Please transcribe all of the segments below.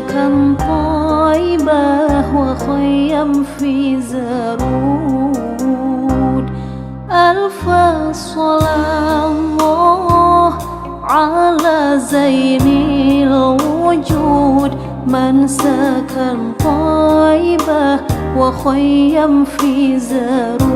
سكن طيبة وخيم في زرود. ألف صلاة الله على زين الوجود من سكن طيبة وخيم في زرود.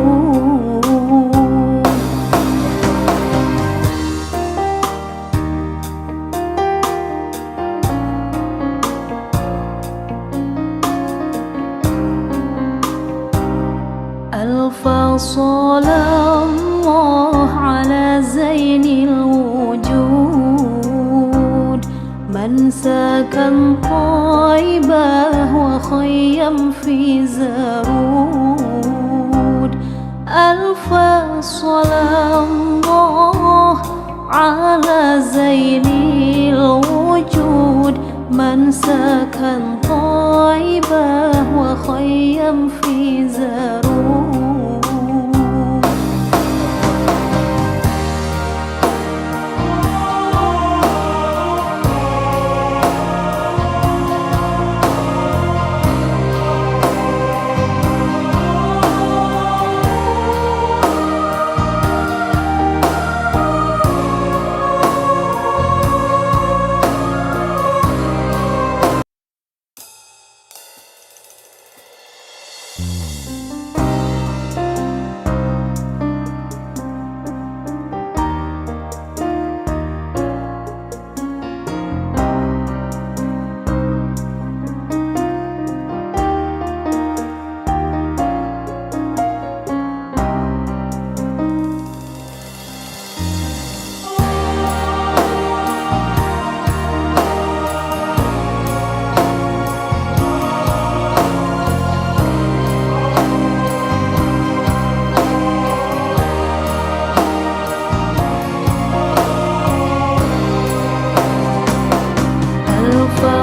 ألف صلاة الله على زين الوجود من سكن طيبة وخيم في زرود. ألف صلاة الله على زين الوجود من سكن طيبة وخيم في زرود.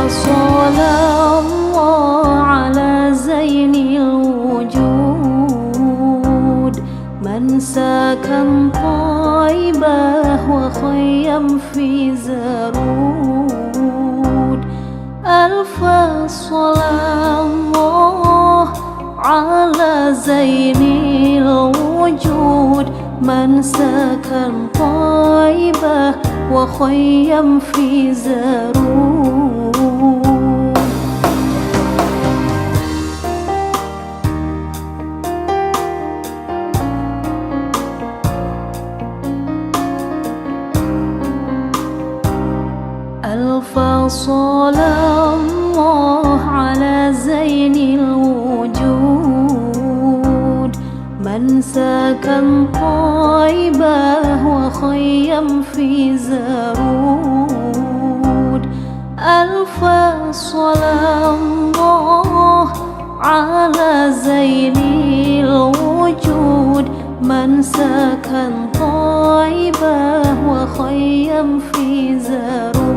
صلى الله على زين الوجود من سكن طيبة وخيم في زرود. ألف صلاة الله على زين الوجود من سكن طيبة وخيم في زرود. ألف صلاة الله على زين الوجود من سكن طيبة وخيم في زرود. ألف صلاة الله على زين الوجود من سكن طيبة وخيم في زرود.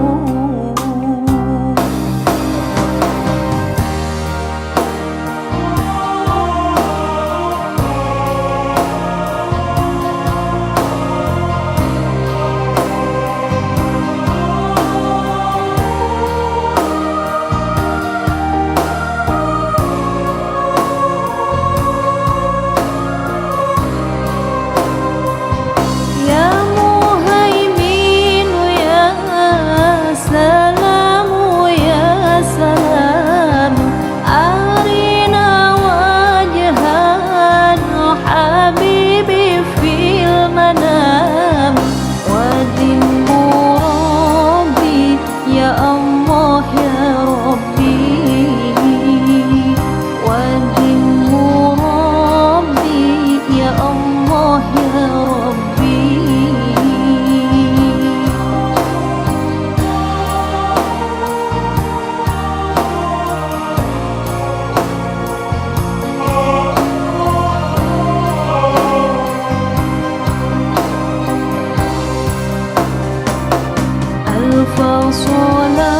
صلى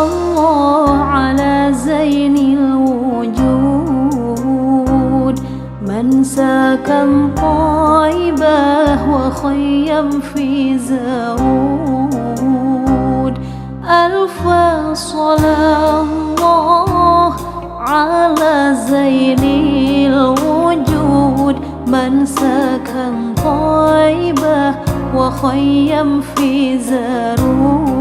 الله على زين الوجود من سكن طيبة وخيم في زرود. ألف صلاة الله على زين الوجود من سكن طيبة وخيم في زارود.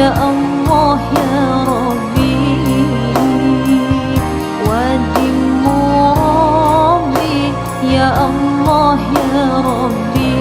Ya Allah ya Rabbi, wadimu Rabbi, ya Allah ya Rabbi.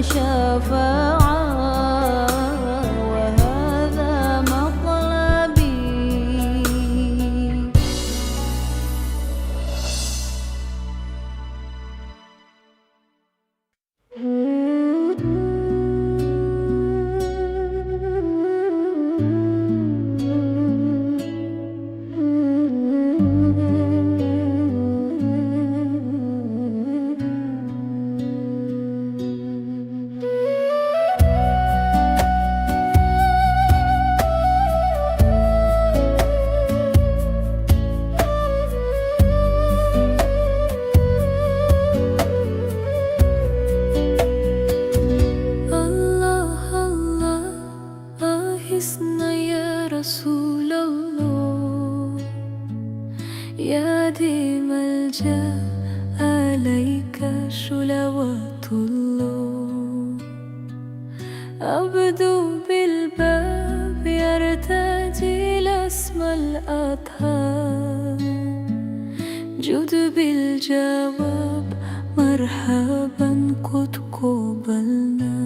شفاعة وهذا مطلبي. يا ديم الجاه عليك صلوات الله. أبدو بالباب يرتجي الاسم الأطهار. جد بالجواب مرحبا قد قبلنا.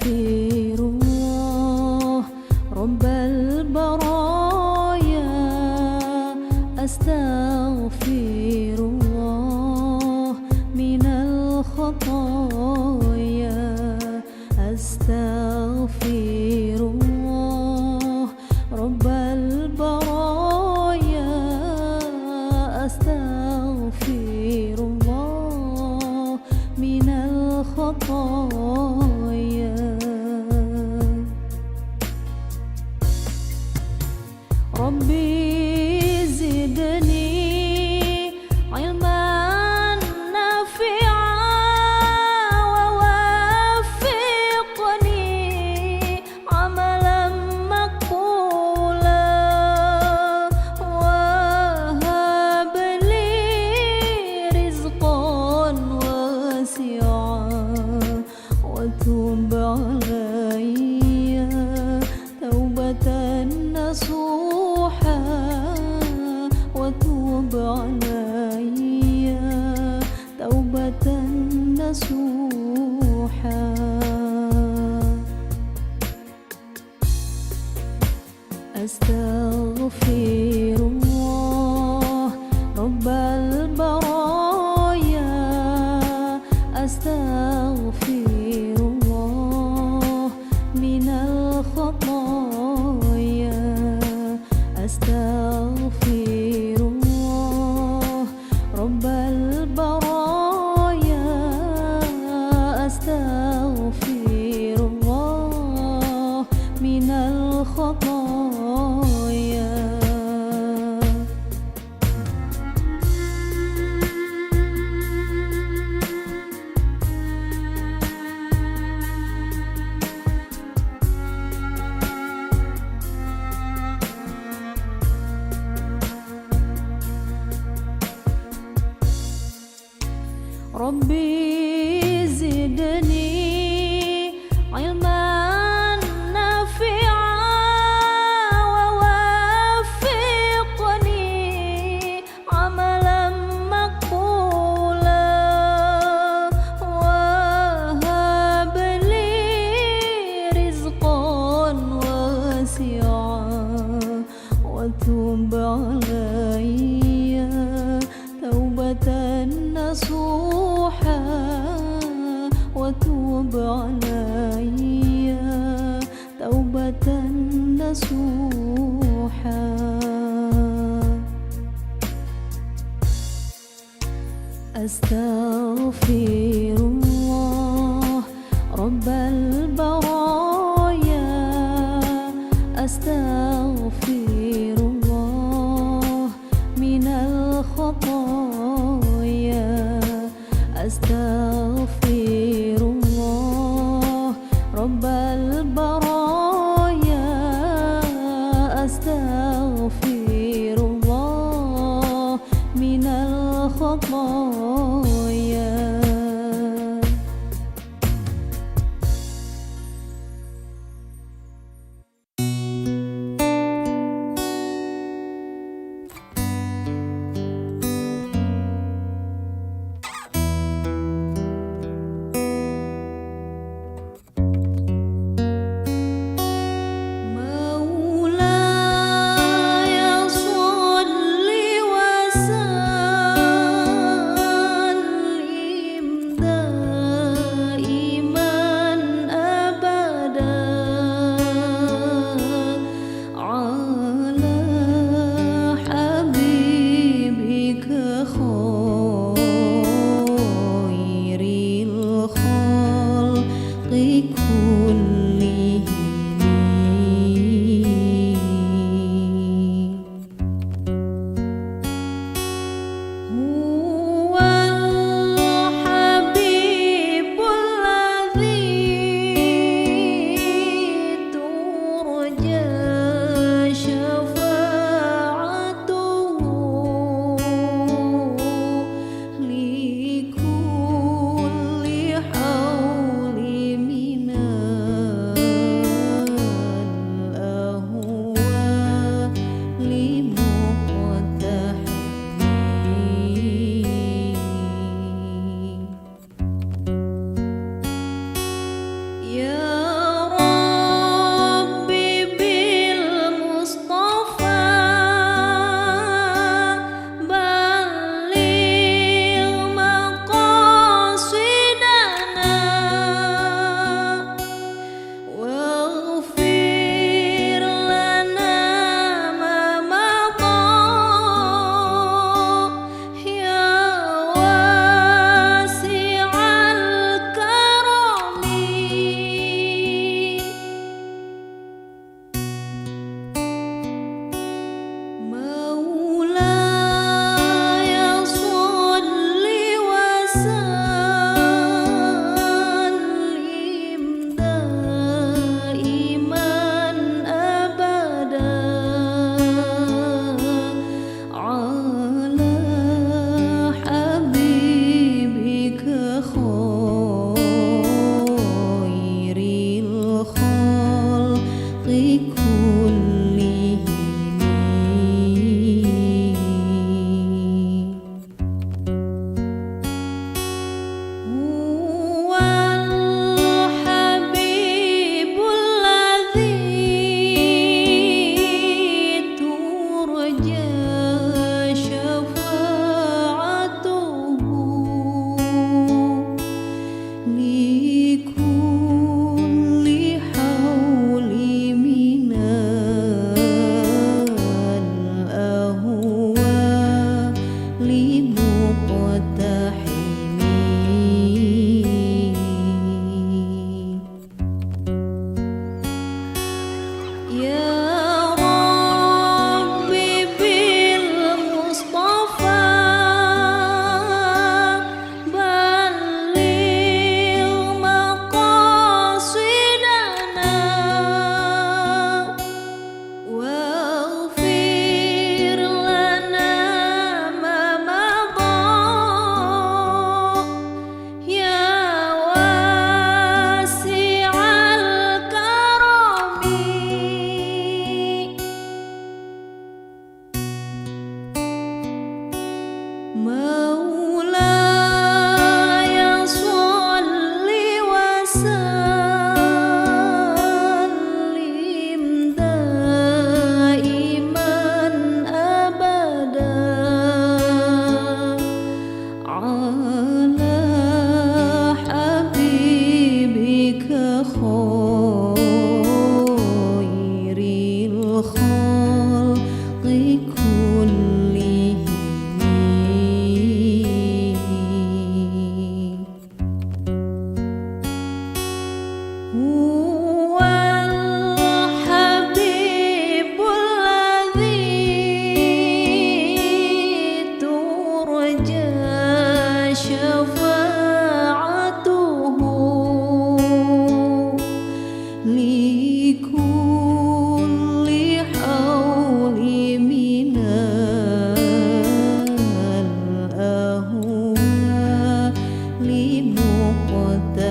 الله رب البرايا أستغفر الله من الخطايا أستغفر الله رب البرايا أستغفر الله من الخطايا ربي زدني علما نافعا ووفقني عملا مقبولا وهب لي رزقا واسعا وتب علي توبة نصوحا وتوب علي توبة نصوحا أستغفر الله رب البرايا أستغفر الله من الخطايا أستغفر الله رب البرايا أستغفر الله من الخطايا ربي زدني علما نافعا ووفقني عملا مقبولا وهب لي رزقا واسعا وتب علي توبة نصوحا وتوب علي توبة نصوحا أستغفر الله رب البرايا أستغفر الله من الخطايا أستغفر الله رب البرايا أستغفر الله من الخطايا Ya Rabbi bil Mustafa balligh maqasidana waghfir lana ma madha ya wasi'al karami. Maulaya sholli wa sallim daiman abada ala habibika khairil khalqi kullihim. Huwal habibul ladzi turja syafa'atuhu likulli hawli minal ahwali muqtahimi.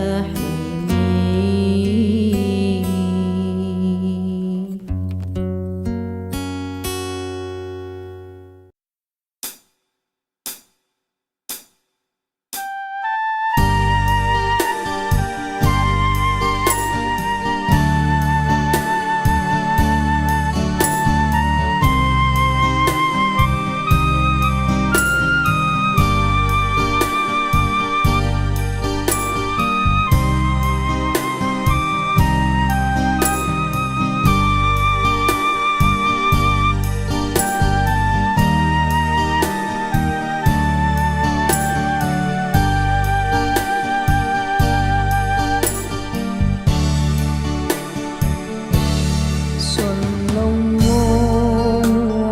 Sallallahu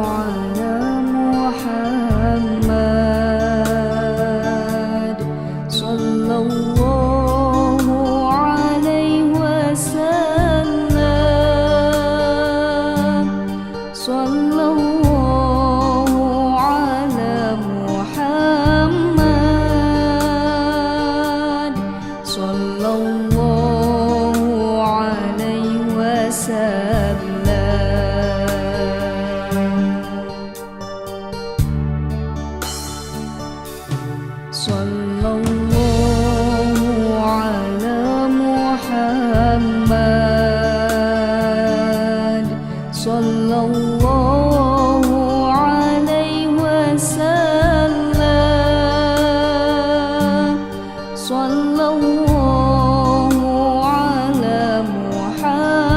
ala Muhammad sallallahu alaihi wasallam sallallahu ala Muhammad sallallahu alaihi wasallam. Sallallahu ala Muhammad sallallahu alaihi wasallam sallallahu ala Muhammad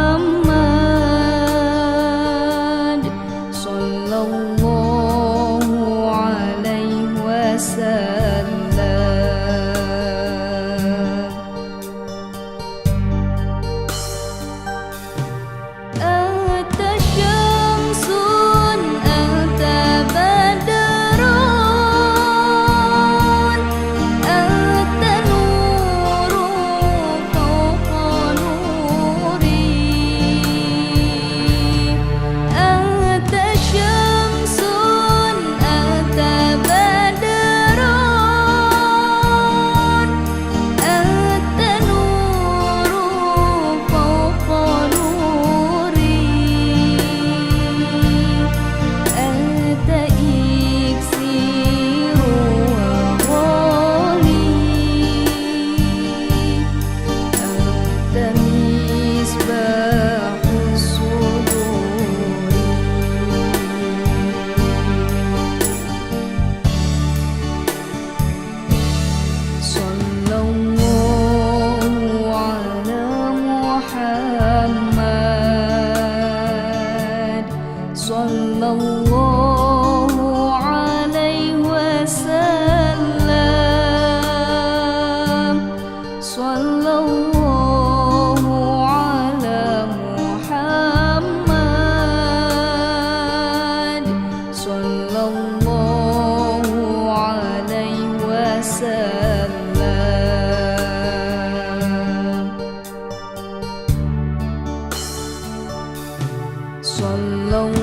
sallallahu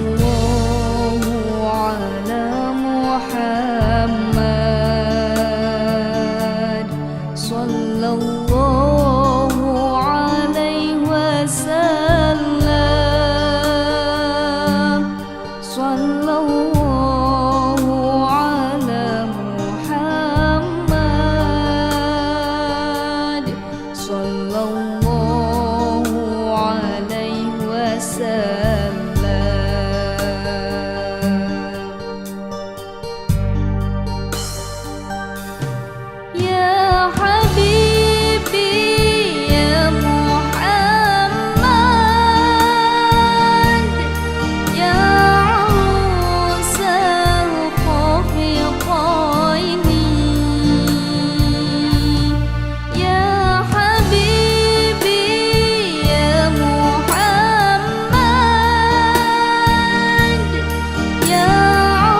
ala Muhammad, sallallahu alaihi wasallam, sallallahu ala Muhammad, sallallahu alaihi wasallam. Ya Habibi ya Muhammad, ya Arusal Khafiqaini, ya Habibi ya Muhammad, ya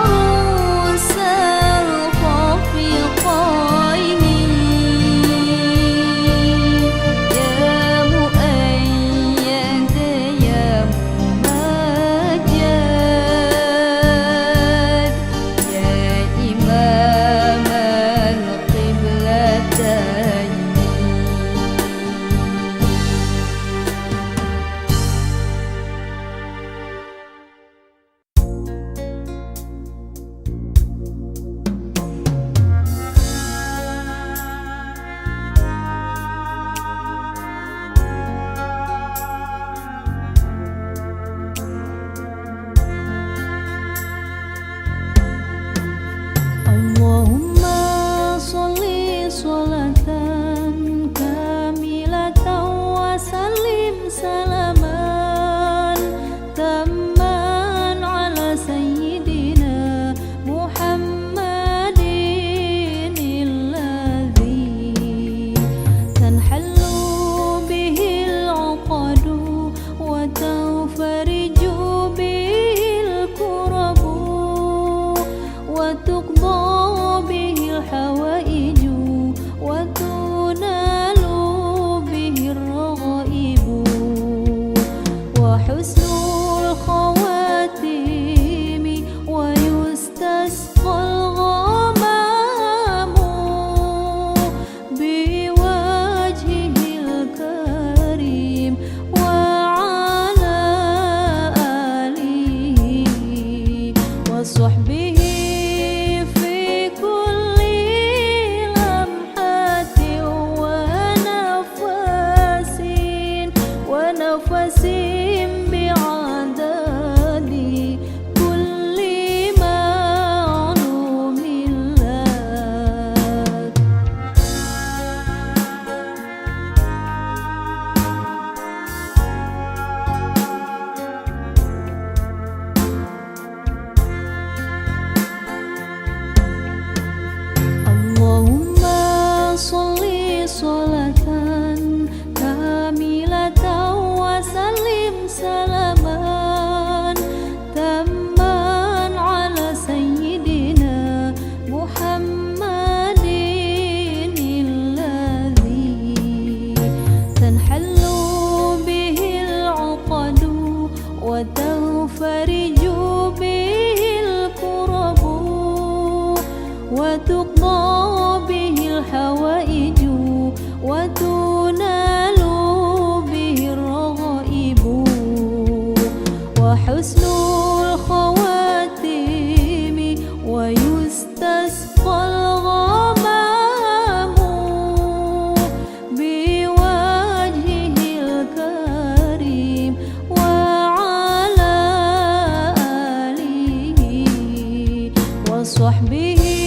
Arusal Khafiqaini, ya Muayyad ya Mumajjad, ya Imam al-Qiblatayn. Allahumma sholli sholatan kamilatan wa sallim salaman tamman ala sayyidina Muhammadin alladhi tanhallu bihil uqadu wa tanfariju bihil kurabu wa tuqda bihil hawaiju wa tunalu bihir raghaibu wa husnul khawatimi wa yustasqal ghamamu biwajhihil karim wa ala alihi wa sahbihi fi kulli lamhatin wa nafasin bi'adadi kulli ma'lumin lak. Allahumma sholli sholatan kamilatan wa sallim salaman tamman ala sayyidina Muhammadin alladhi tanhallu bihil uqadu wa tanfariju bihil kurabu wa tuqda bihil hawaiju wa tunalu bihir raghaibu wa husnul khawatimi wa yustasqal ghamamu biwajhihil karim wa ala alihi wa sahbihi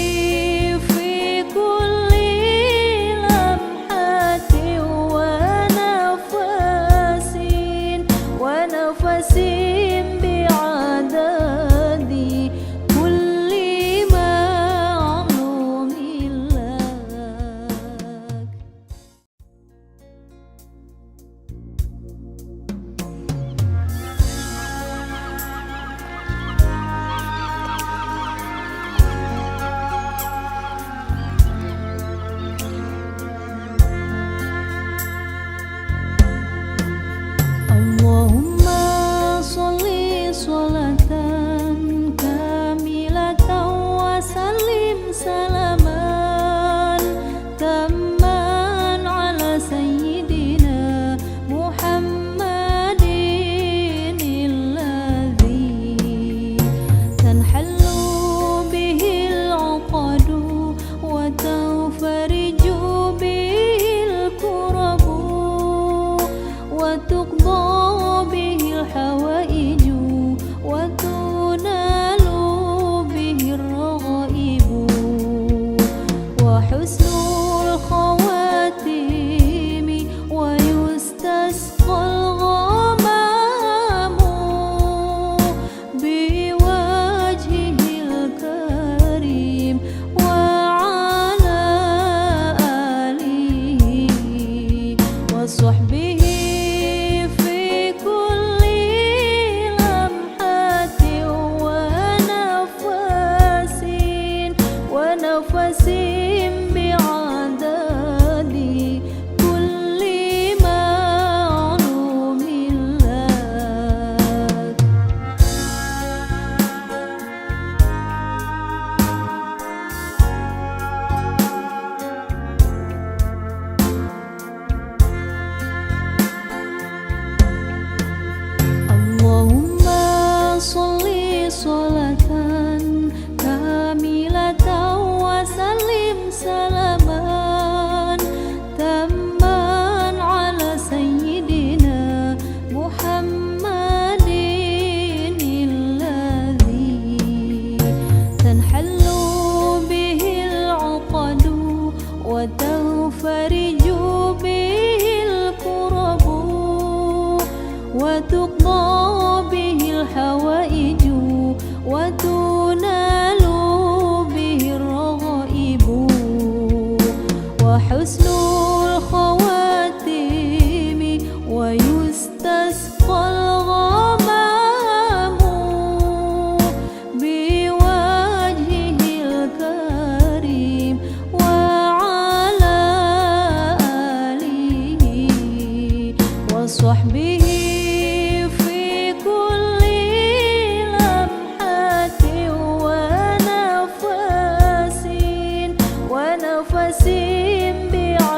fi kulli lamhatin wa nafasin bi'adadi kulli ma'lumin lak. به الحوائج وتنال به الرغائب وحسن الخواتيم ويستسقى الغمام بوجهه الكريم وعلى آله وصحبه في كل لمحة ونفس بعد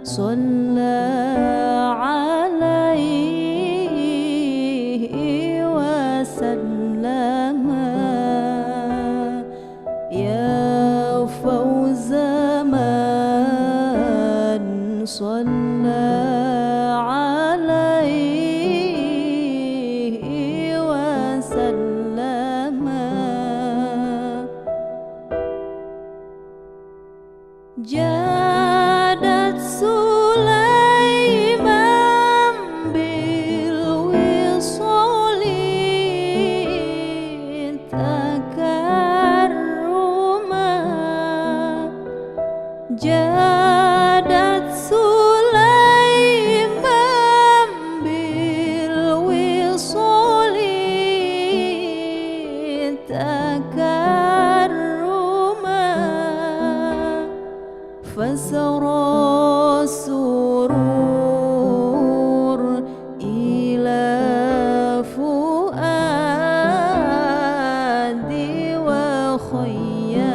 صلى عليه وسلم يا فوز من صلى عليه وسلم جادت سليمان بالوصال تكرما جادت سليمان بالوصال تكرما فسرى السرور إلى فؤادي وخيما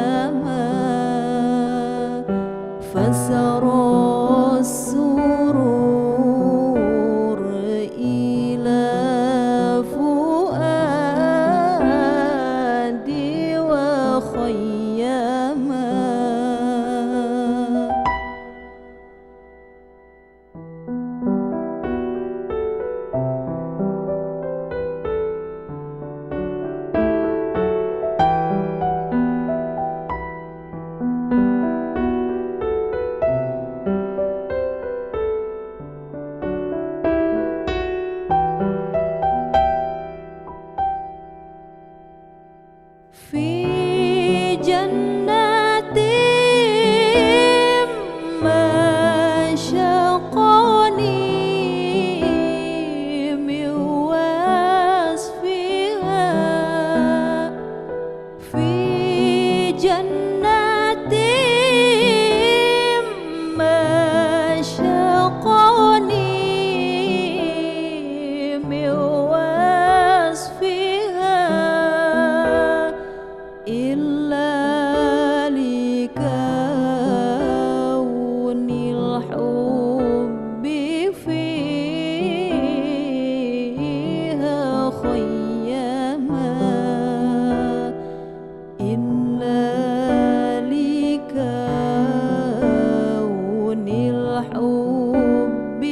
فسرى السرور إلى فؤادي وخيما في جنات مشقني من وصفها في جنات مشقني من وصفها إلا لكون الحب فيها خيما إلا لكون الحب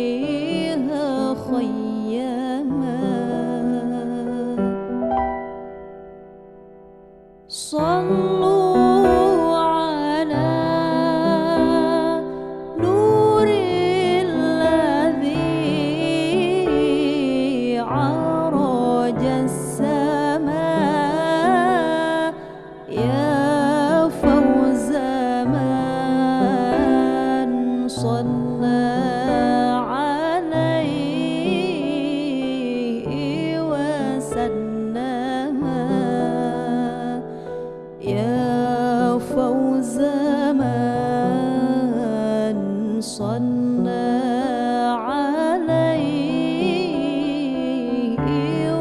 فيها خيما صلوا على نور الذي عرج السماء يا فوز من صلى عليه وسلم يا فوز من صلى عليه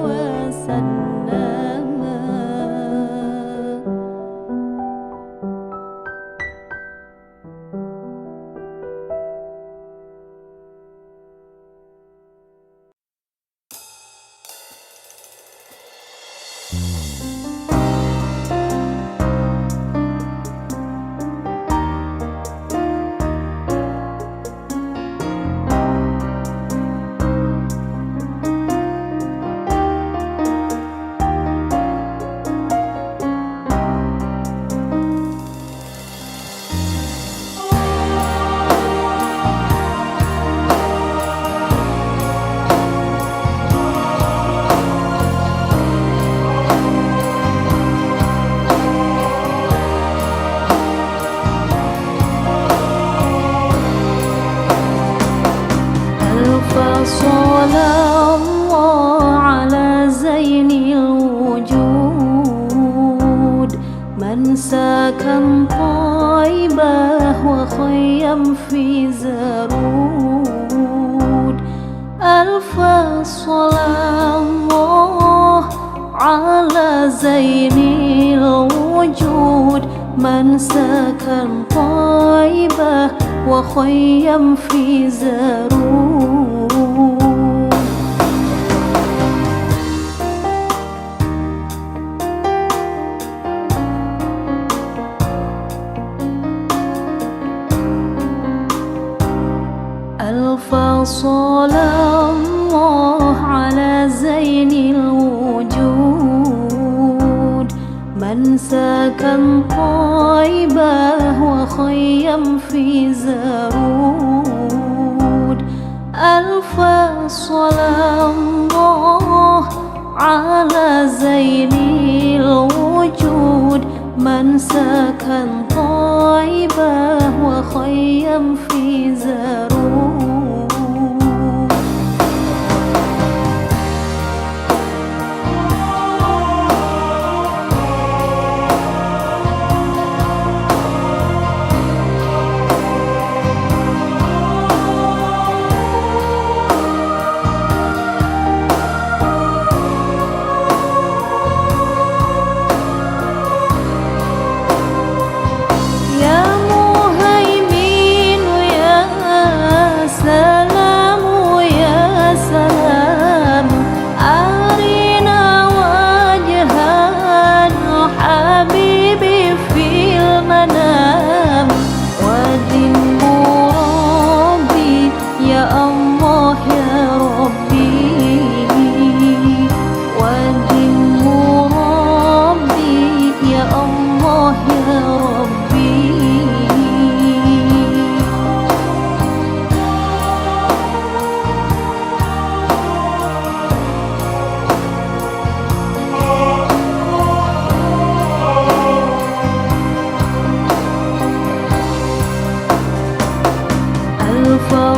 وسلم صلى الله على زين الوجود من سكن طيبة وخيم في زرود ألف صلى الله على زين الوجود من سكن طيبة وخيم في زارود. ألف صلاة الله على زين الوجود من سكن طيبة وخيم في زارود. ألف صلاة الله على زين الوجود من سكن طيبة وخيم في زارود.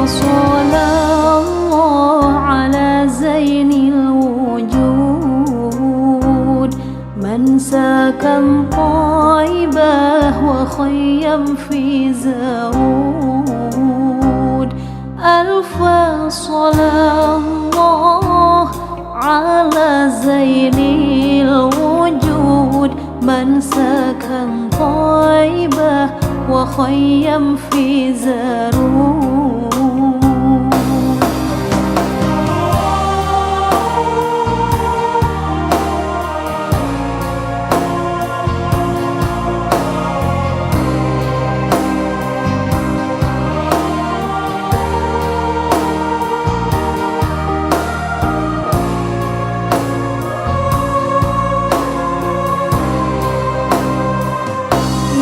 صلى الله على زين الوجود من سكن طيبة وخيم في زارود. ألف صلاة الله على زين الوجود من سكن طيبة وخيم في زارود.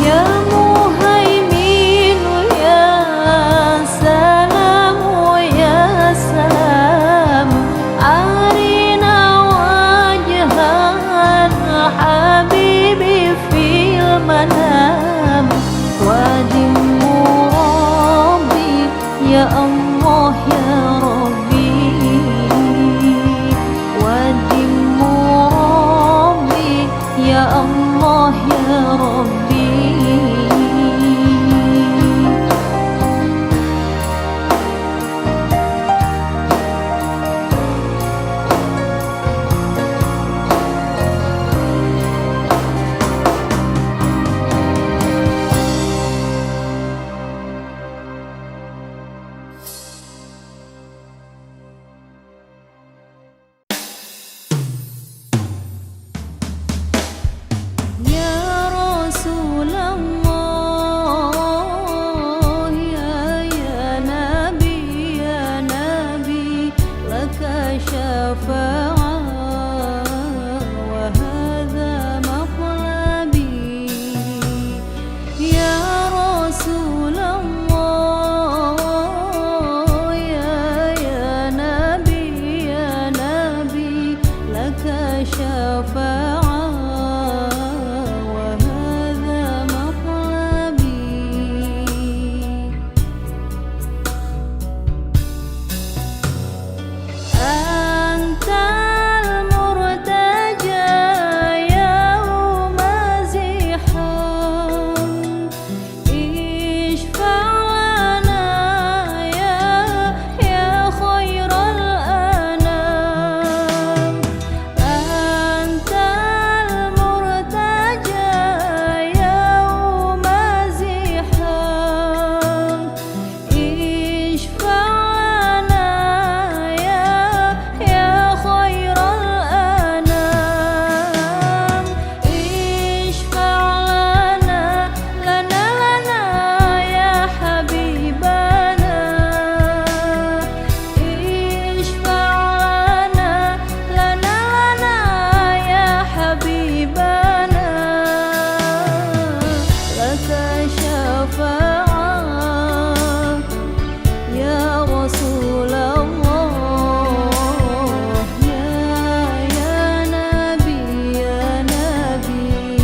يا مهيمن يا لك شفاعة يا رسول الله يا نبي يا نبي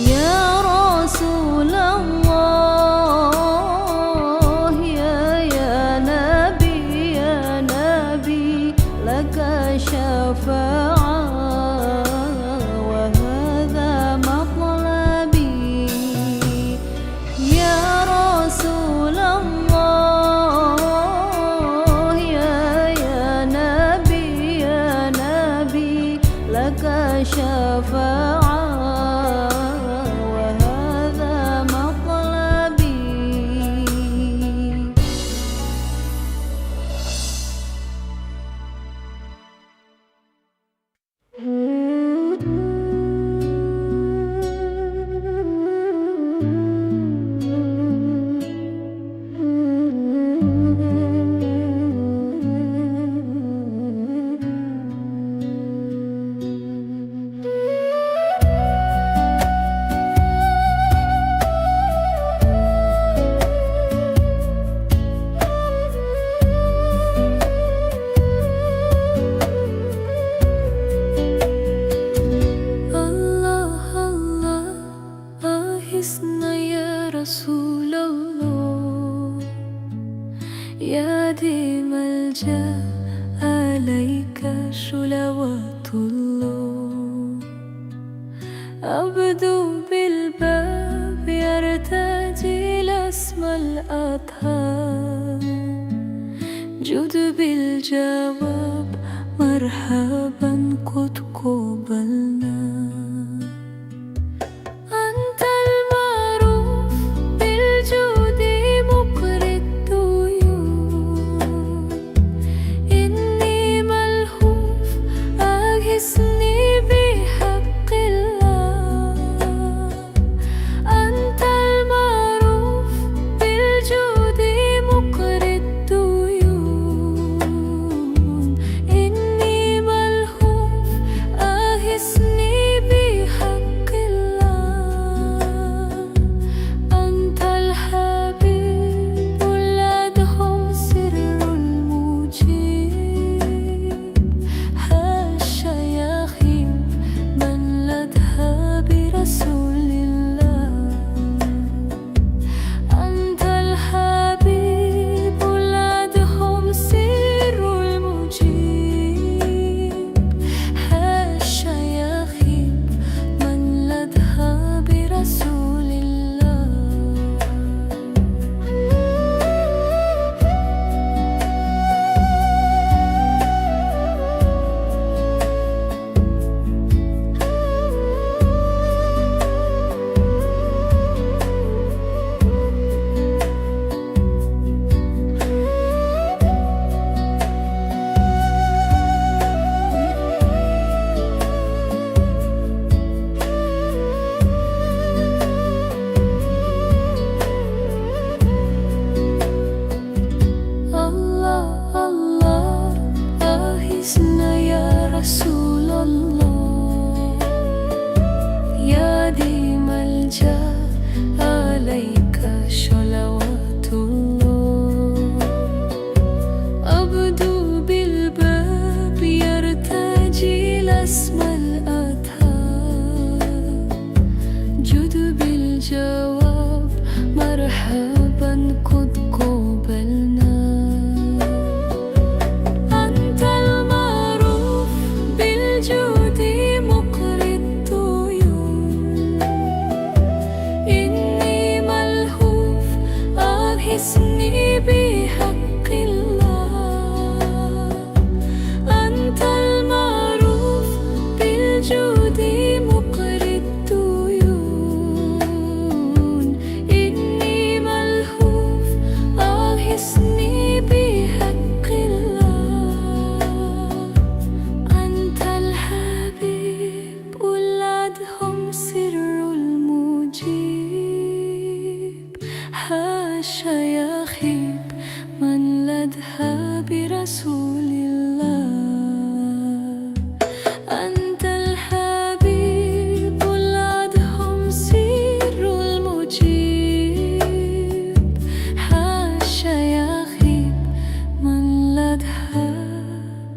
يا رسول الله يا نبي يا نبي لك شفاعة وهذا مطلبي يا رسول الله يا نبي يا نبي لك شفاعة أبدو بالباب يرتجي لاسم الأطهار جد بالجواب مرحبا قد قبلنا أنت المعروف بالجود مقري الديون إني ملهوف أغثني بحق الله أنت المعروف بالجود مقري الديون إني ملهوف أغثني العبد بالباب يرتجي الاسم الأطهار جد بالجواب مرحبا قد قبلنا أنت المعروف بالجود مقري الطيور إني ملهوف أغثني بحق الله أنت المعروف بالجود مقري الديون إني ملهوف أغثني بحق الله أنت الحبيب ولادهم سر المجيب حاشا يخيب من لدها برسول الله أنت الحبيب ولادهم سر المجيب حاشا يخيب من لدها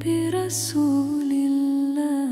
برسول الله.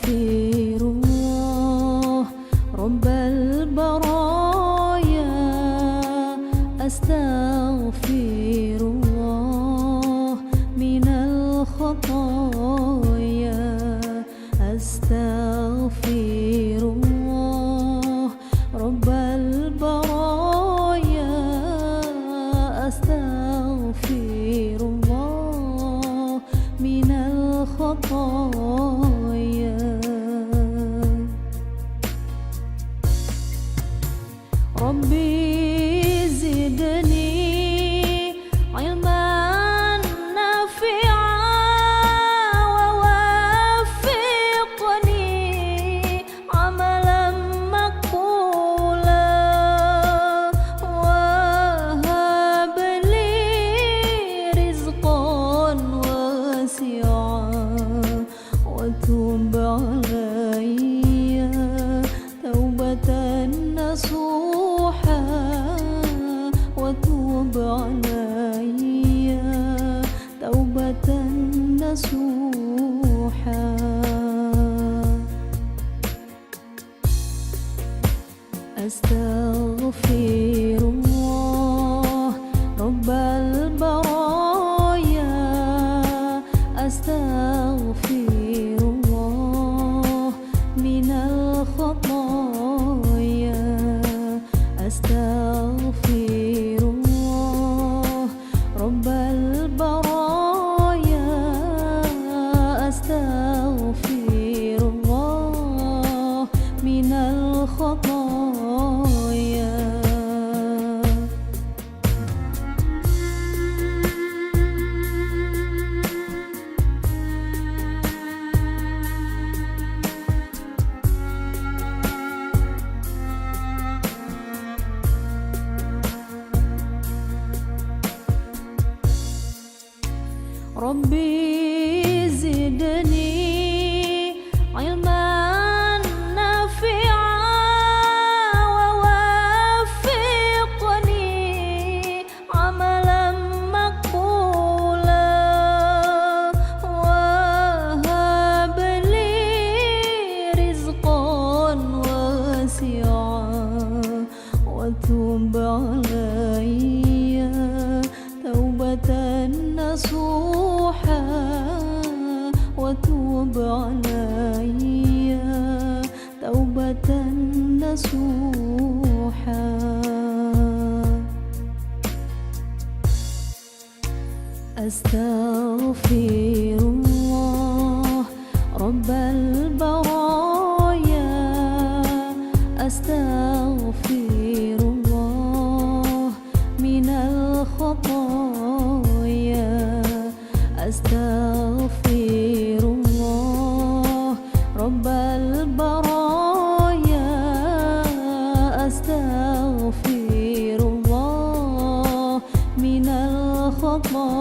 الله رب البرايا أستغفر الله من الخطايا أستغفر الله رب البرايا أستغفر الله من الخطايا ربي زدني علما نافعا ووفقني عملا مقبولا وهب لي رزقا واسعا وتب علي توبة نصوحا وتوب علي توبة نصوحا أستغفر الله رب البرايا أستغفر الله من الخطايا أستغفر الله رب البرايا أستغفر الله من الخطايا ربي زدني علما نافعا ووفقني عملا مقبولا وهب لي رزقا واسعا وتب علي توبة نصوحا وتوب علي توبة نصوحا أستغفر الله رب البرايا أستغفر الله من الخطايا أستغفر الله رب البرايا أستغفر الله من الخطايا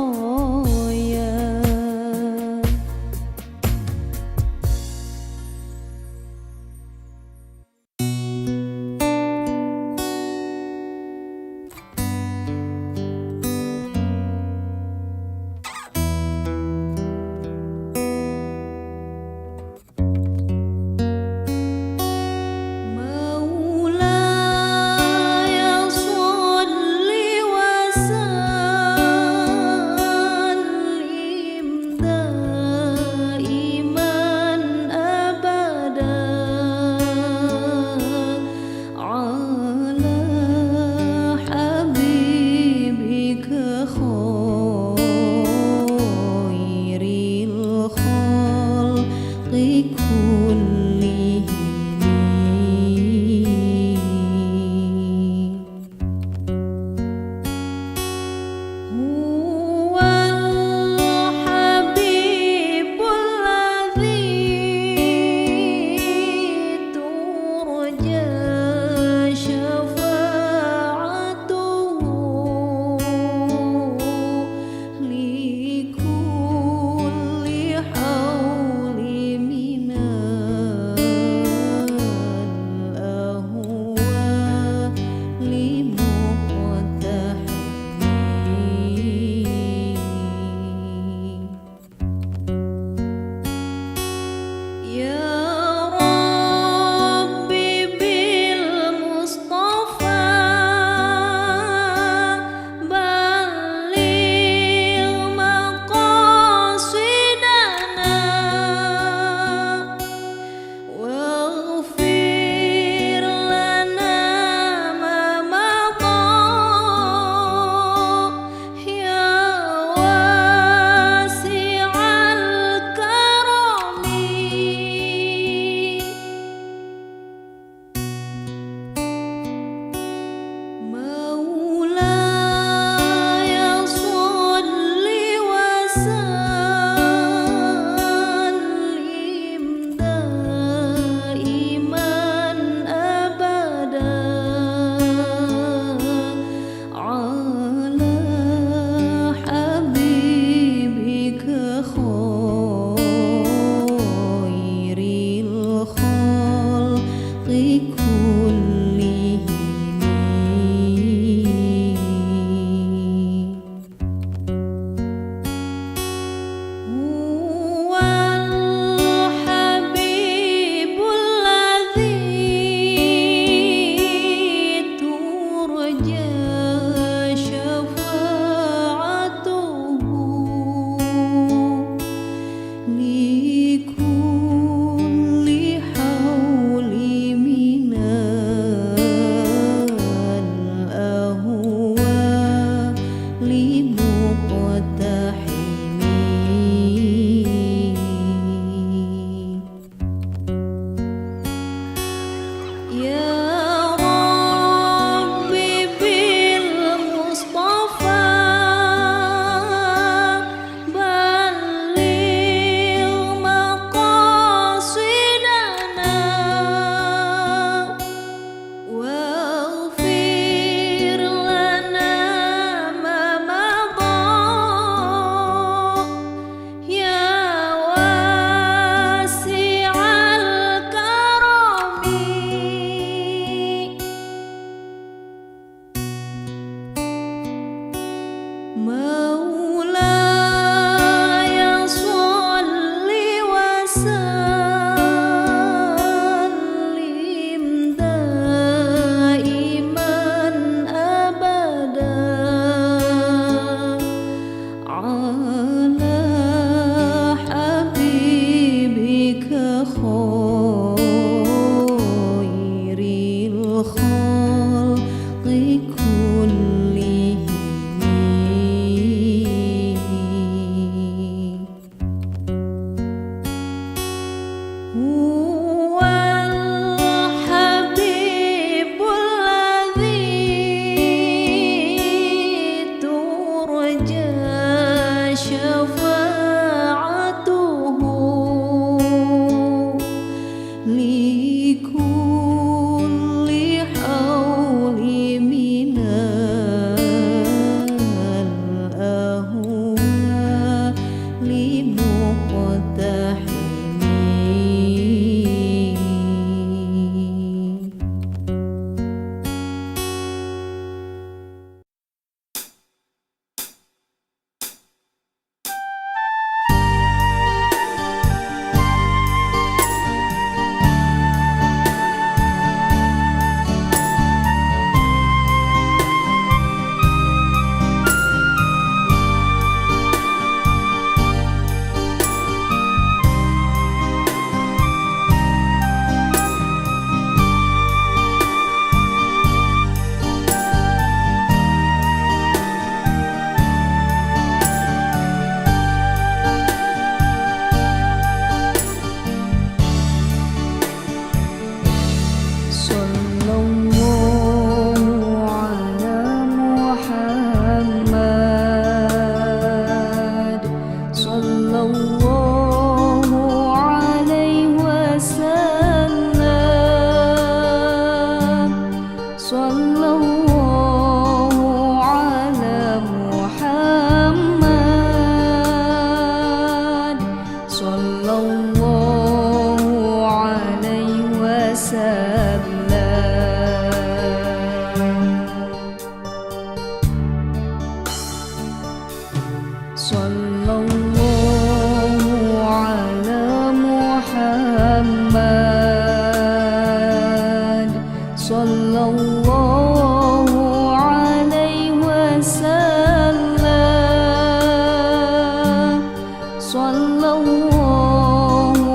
Sallallahu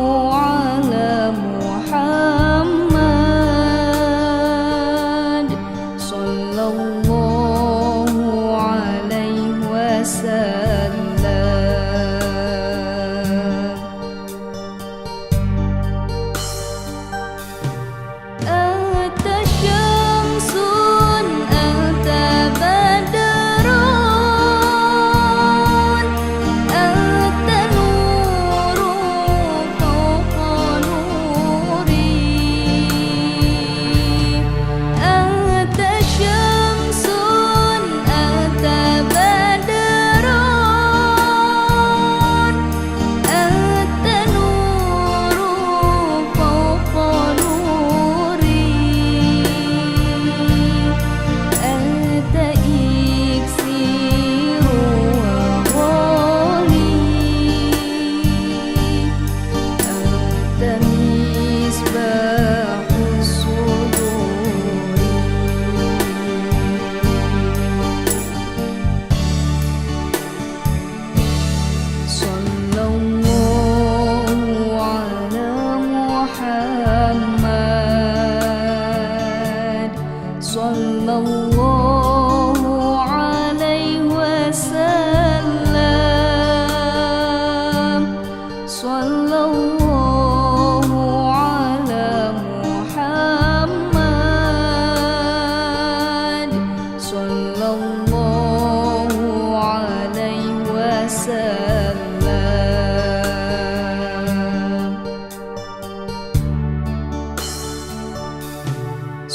ala Muhammad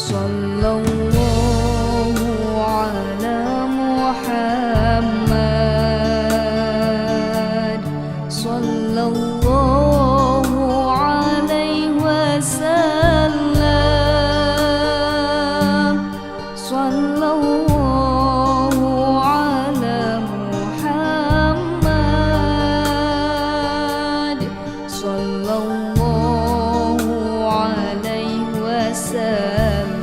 Sallallahu ala Muhammad, sallallahu alaihi wasallam, sallallahu ala Muhammad, sallallahu alaihi wasallam.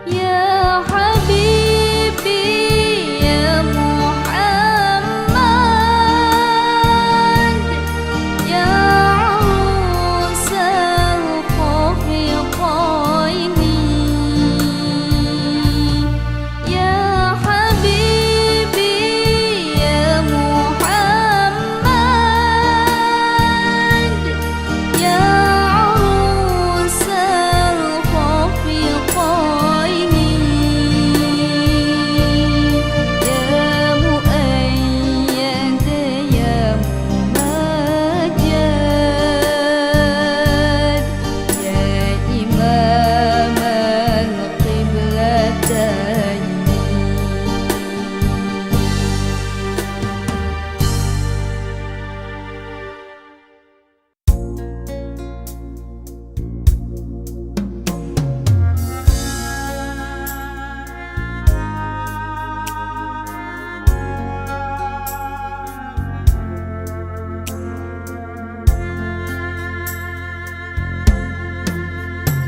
Ya Habibi ya Muhammad, ya Usal Khafiqaini, ya Habibi ya Muhammad, ya Usal Khafiqaini, ya Muayyad ya Mumajjad, ya Imam al-Qiblatayn.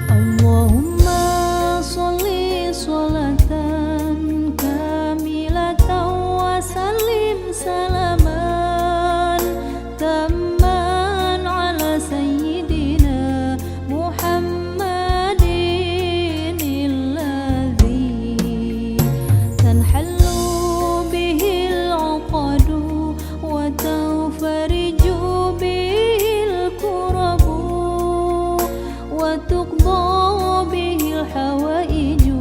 Allahumma sholli sholatan kamilatan wa sallim salaman tamman ala sayyidina Muhammadin alladhi tanhallu bihi al-uqadu wa tanfariju bihi al-kurabu wa tuqda bihi al-hawaiju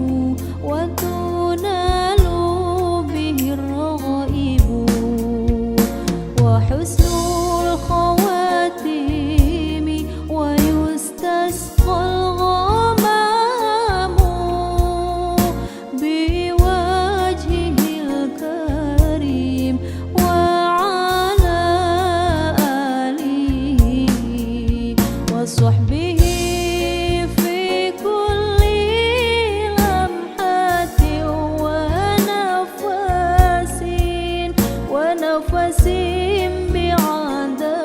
wa tunalu bihi ar-raghaibu wa husnul khawatimi wa yustasqal ghamamu biwajhihil karim wa ala alihi wa sahbihi fi kulli lamhatin wa nafasin bi'adadi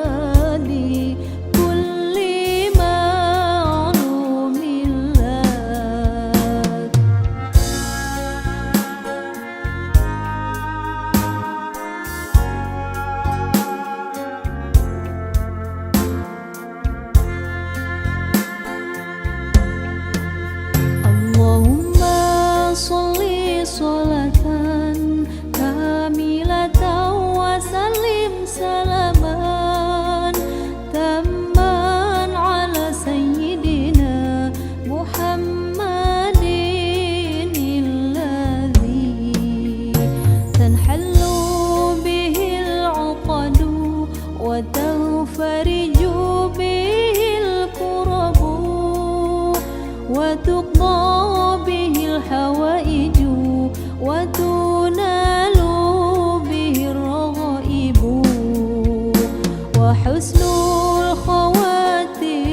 kulli ma'lumin lak. Allahumma sholli sholatan kamilatan wa sallim salaman tamman ala sayyidina Muhammadin alladhi tanhallu bihi al-uqadu wa tanfariju bihi al-kurabu wa tuqda bihi al-hawaiju wa tunalu bihi ar-raghaibu wa husnul khawatimi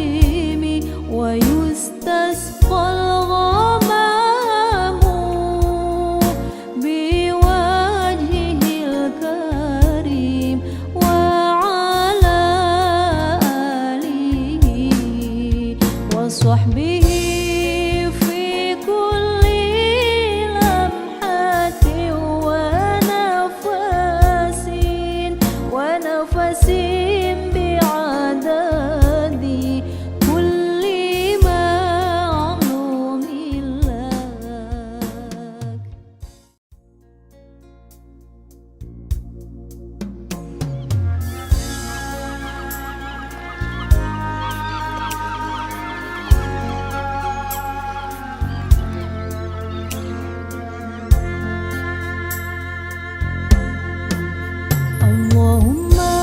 wa yustasqal ghamamu biwajhihil karim wa ala alihi wa sahbihi fi kulli lamhatin wa nafasin bi'adadi kulli ma'lumin lak. Allahumma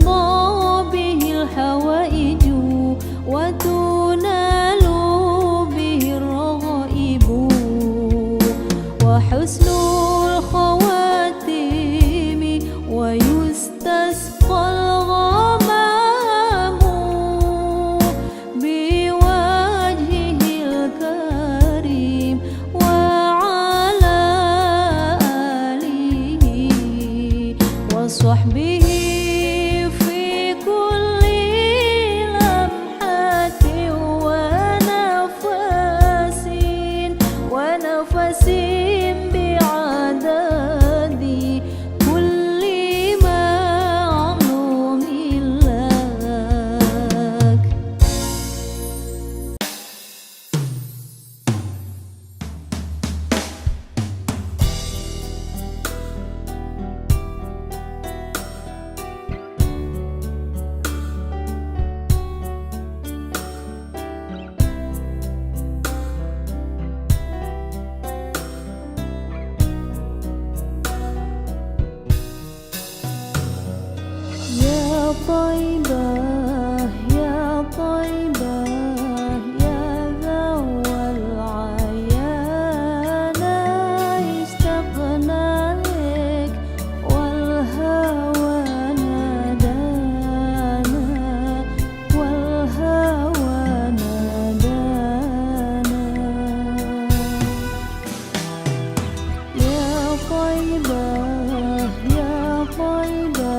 تقضى به الحوائج وتنال به الرغائب وحسن الخواتيم ويستسقى الغمام بوجهه الكريم وعلى آله وصحبه في كل لمحة ونفس بعدد كل معلوم لك. يا طيبة يا طيبة يا ذو العيان اشتقنا لك والهوى نادانا والهوى نادانا يا طيبة يا طيبة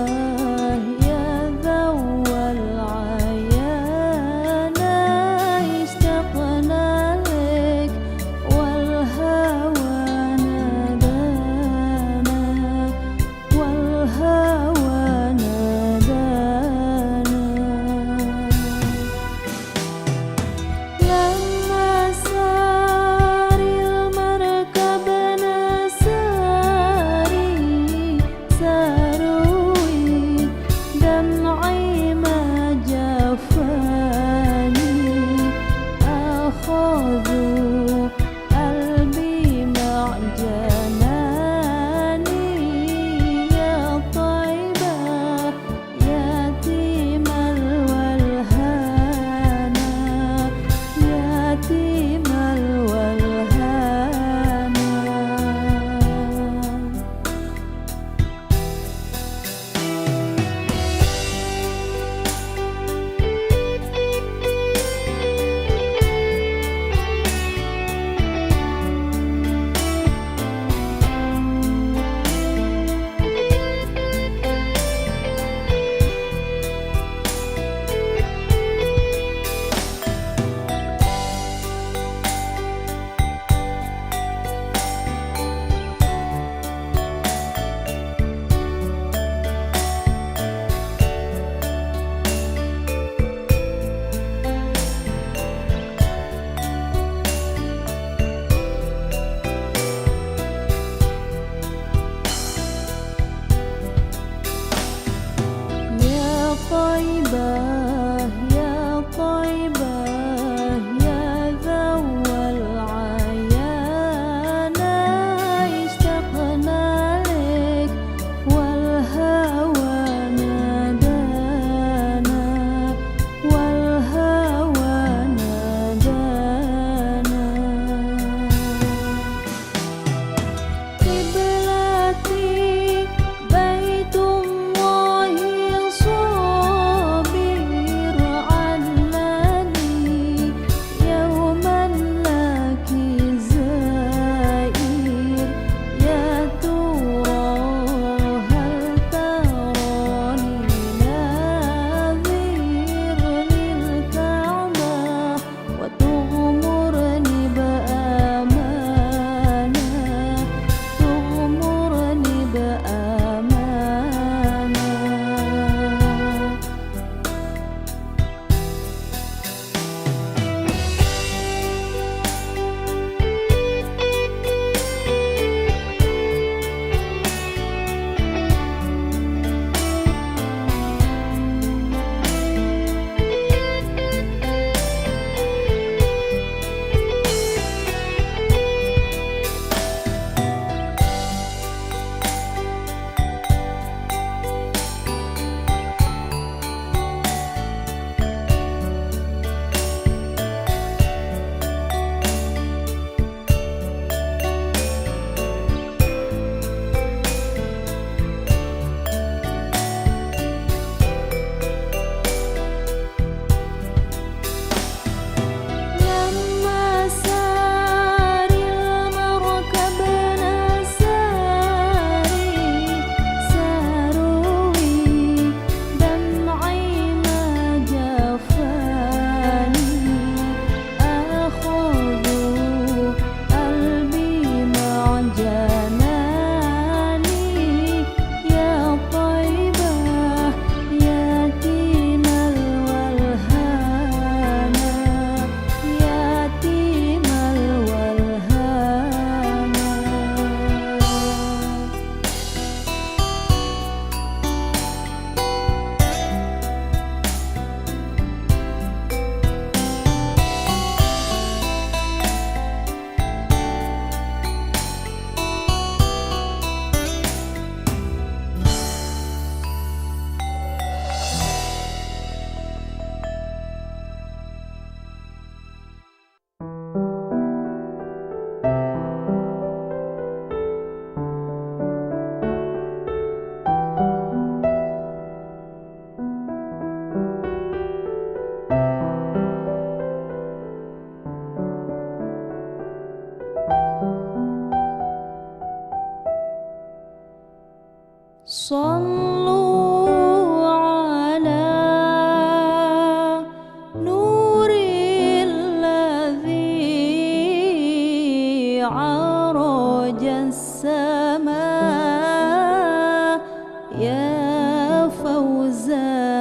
يا ذو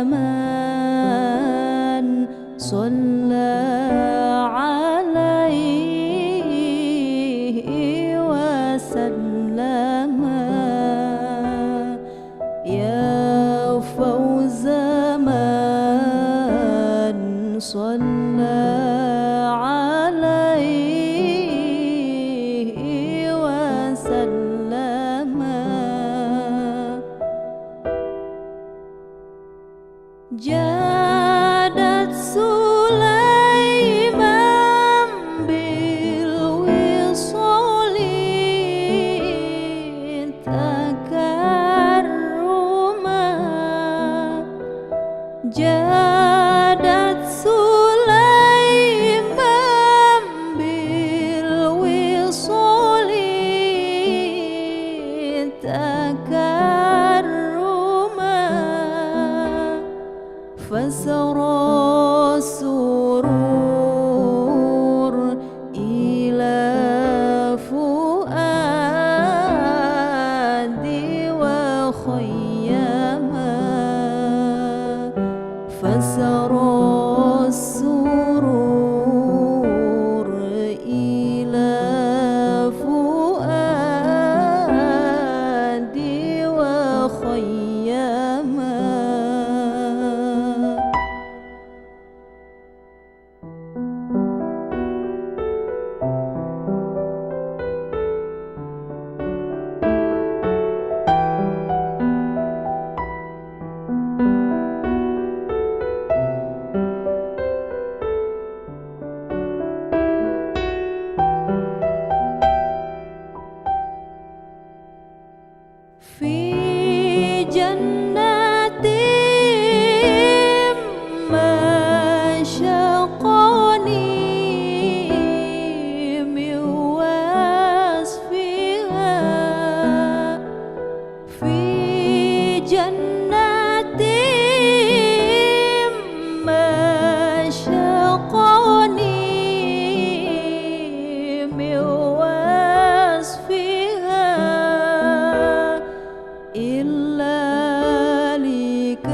زمان صلى عليه وسلم يا فوز من صلى عليه وسلم جادت سليمان بالوصال تكرما جادت سليمان بالوصال تكرما فسرى السرور إلى فؤادي وخيما فسرى السرور إلى فؤادي وخيما في جنات مشقني من وصفها في جنات مشقني من وصفها إلا لكون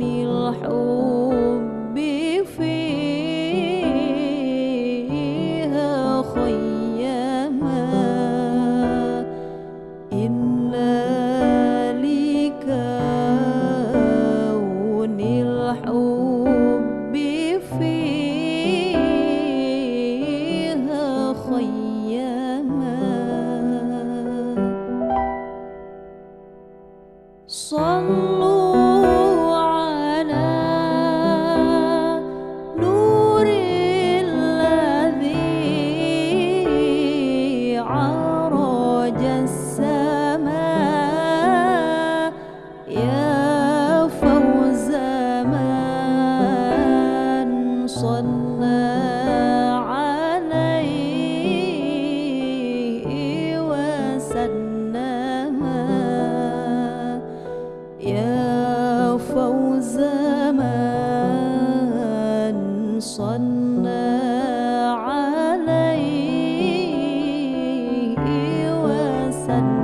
الحب فيها خيما إلا لكون الحب فيها خيما صلوا على نور الذي عرج السماء يا فوز من صلى عليه وسلم يا فوز من صلى عليه وسلم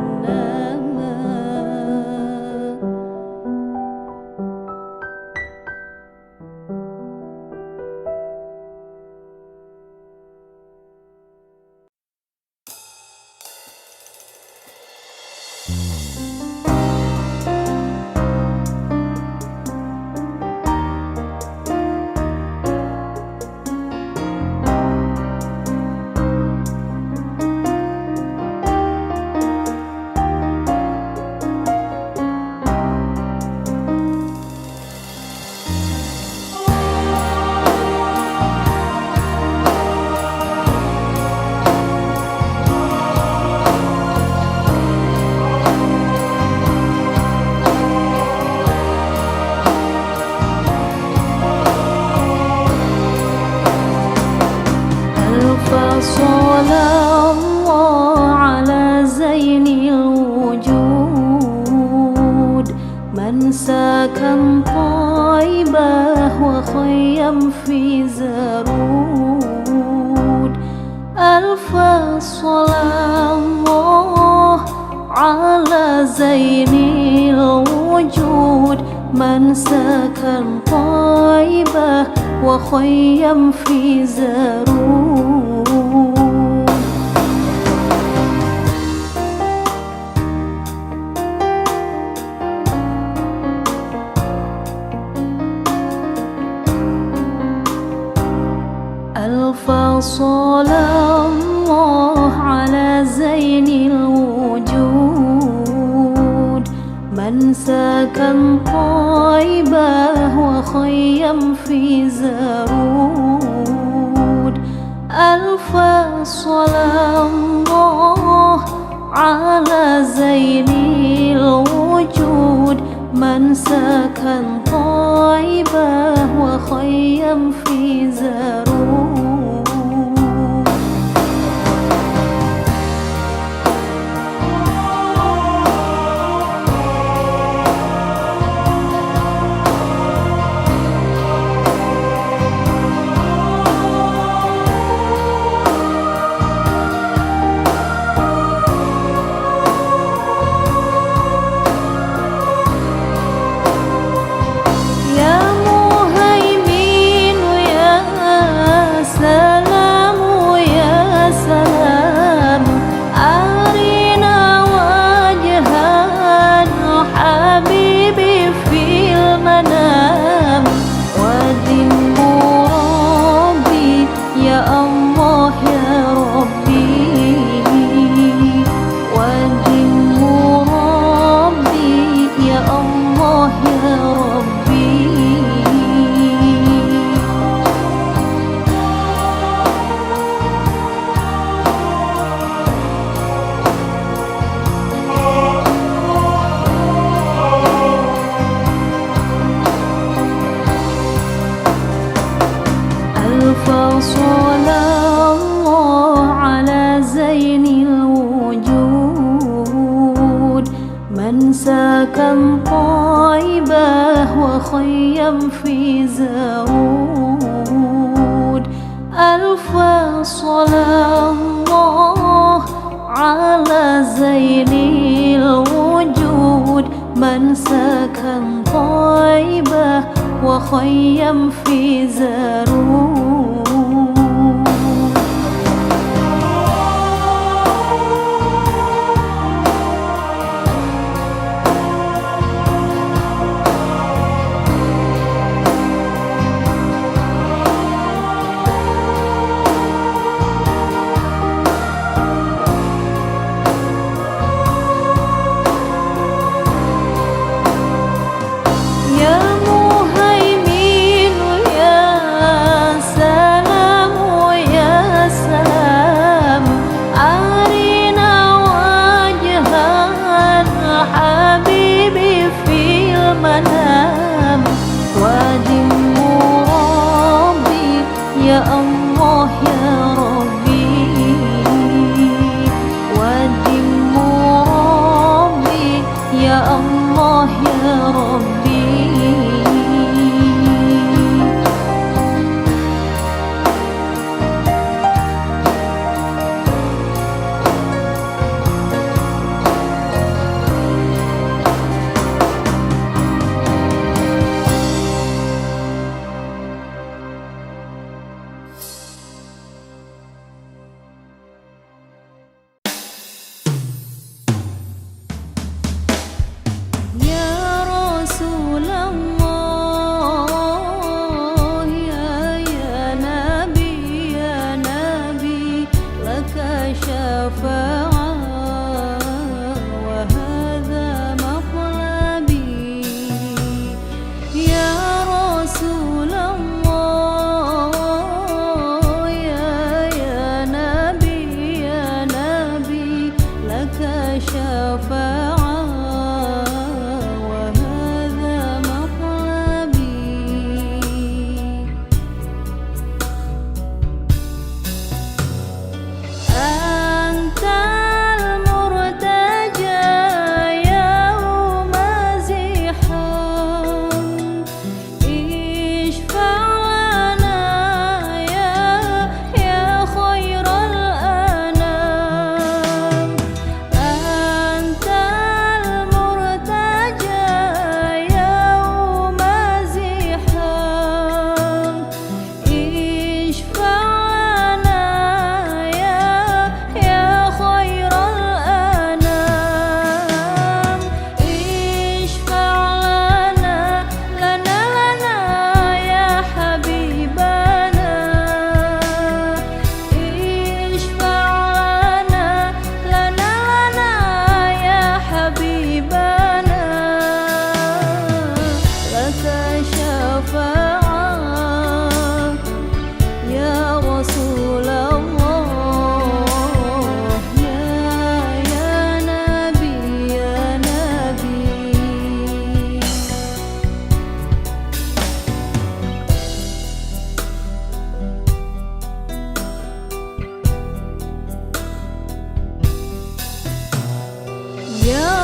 صلى الله على زين الوجود من سكن طيبة وخيم في زرود ألف صلى الله على زين الوجود من سكن طيبة وخيم في زارود. ألف صلاة الله على زين الوجود من سكن طيبة وخيم في زارود. ألف صلاة الله على زين الوجود من سكن طيبة وخيم في زارود. صلى الله على زين الوجود من سكن طيبة وخيم في زارود. ألف صلاة الله على زين الوجود من سكن طيبة وخيم في زارود. يا الله يا ربي ودم ربي يا الله يا ربي. شفاعة يا رسول الله يا نبي يا نبي. يا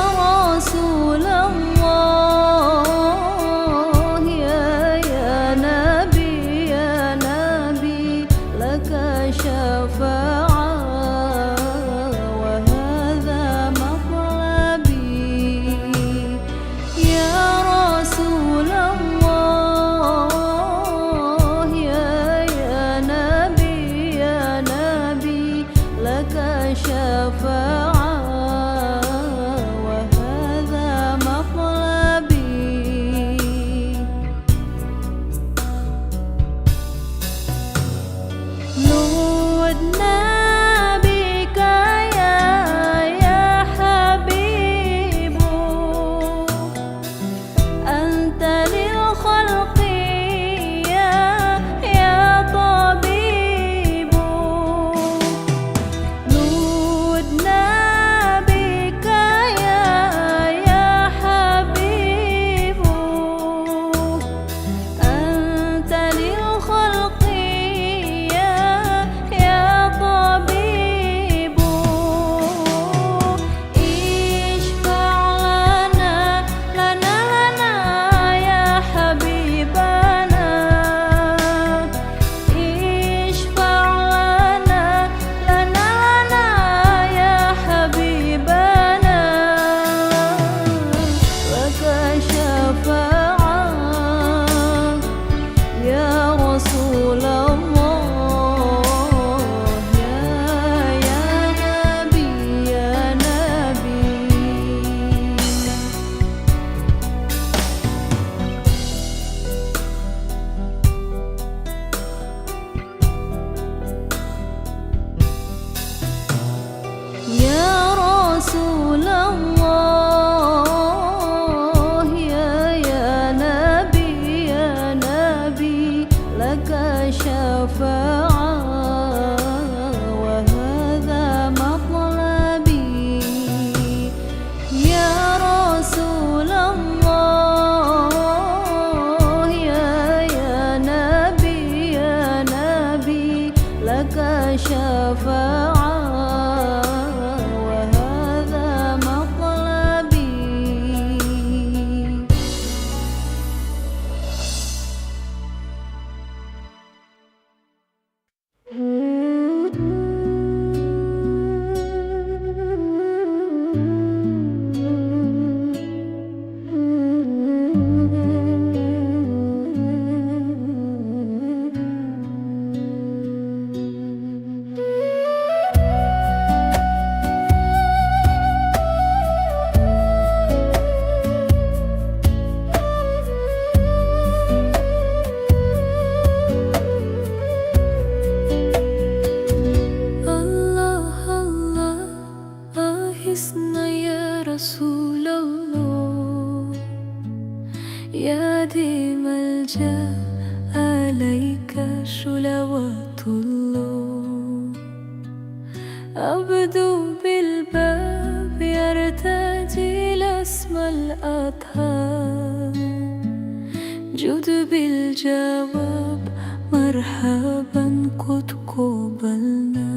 رسول الله يا نبي يا نبي لك شفاعة وهذا مطلبي. يا رسول الله يا نبي يا نبي لك شفاعة أبدو بالباب يرتجي الأسم الأطهار جد بالجواب مرحبا قد قبلنا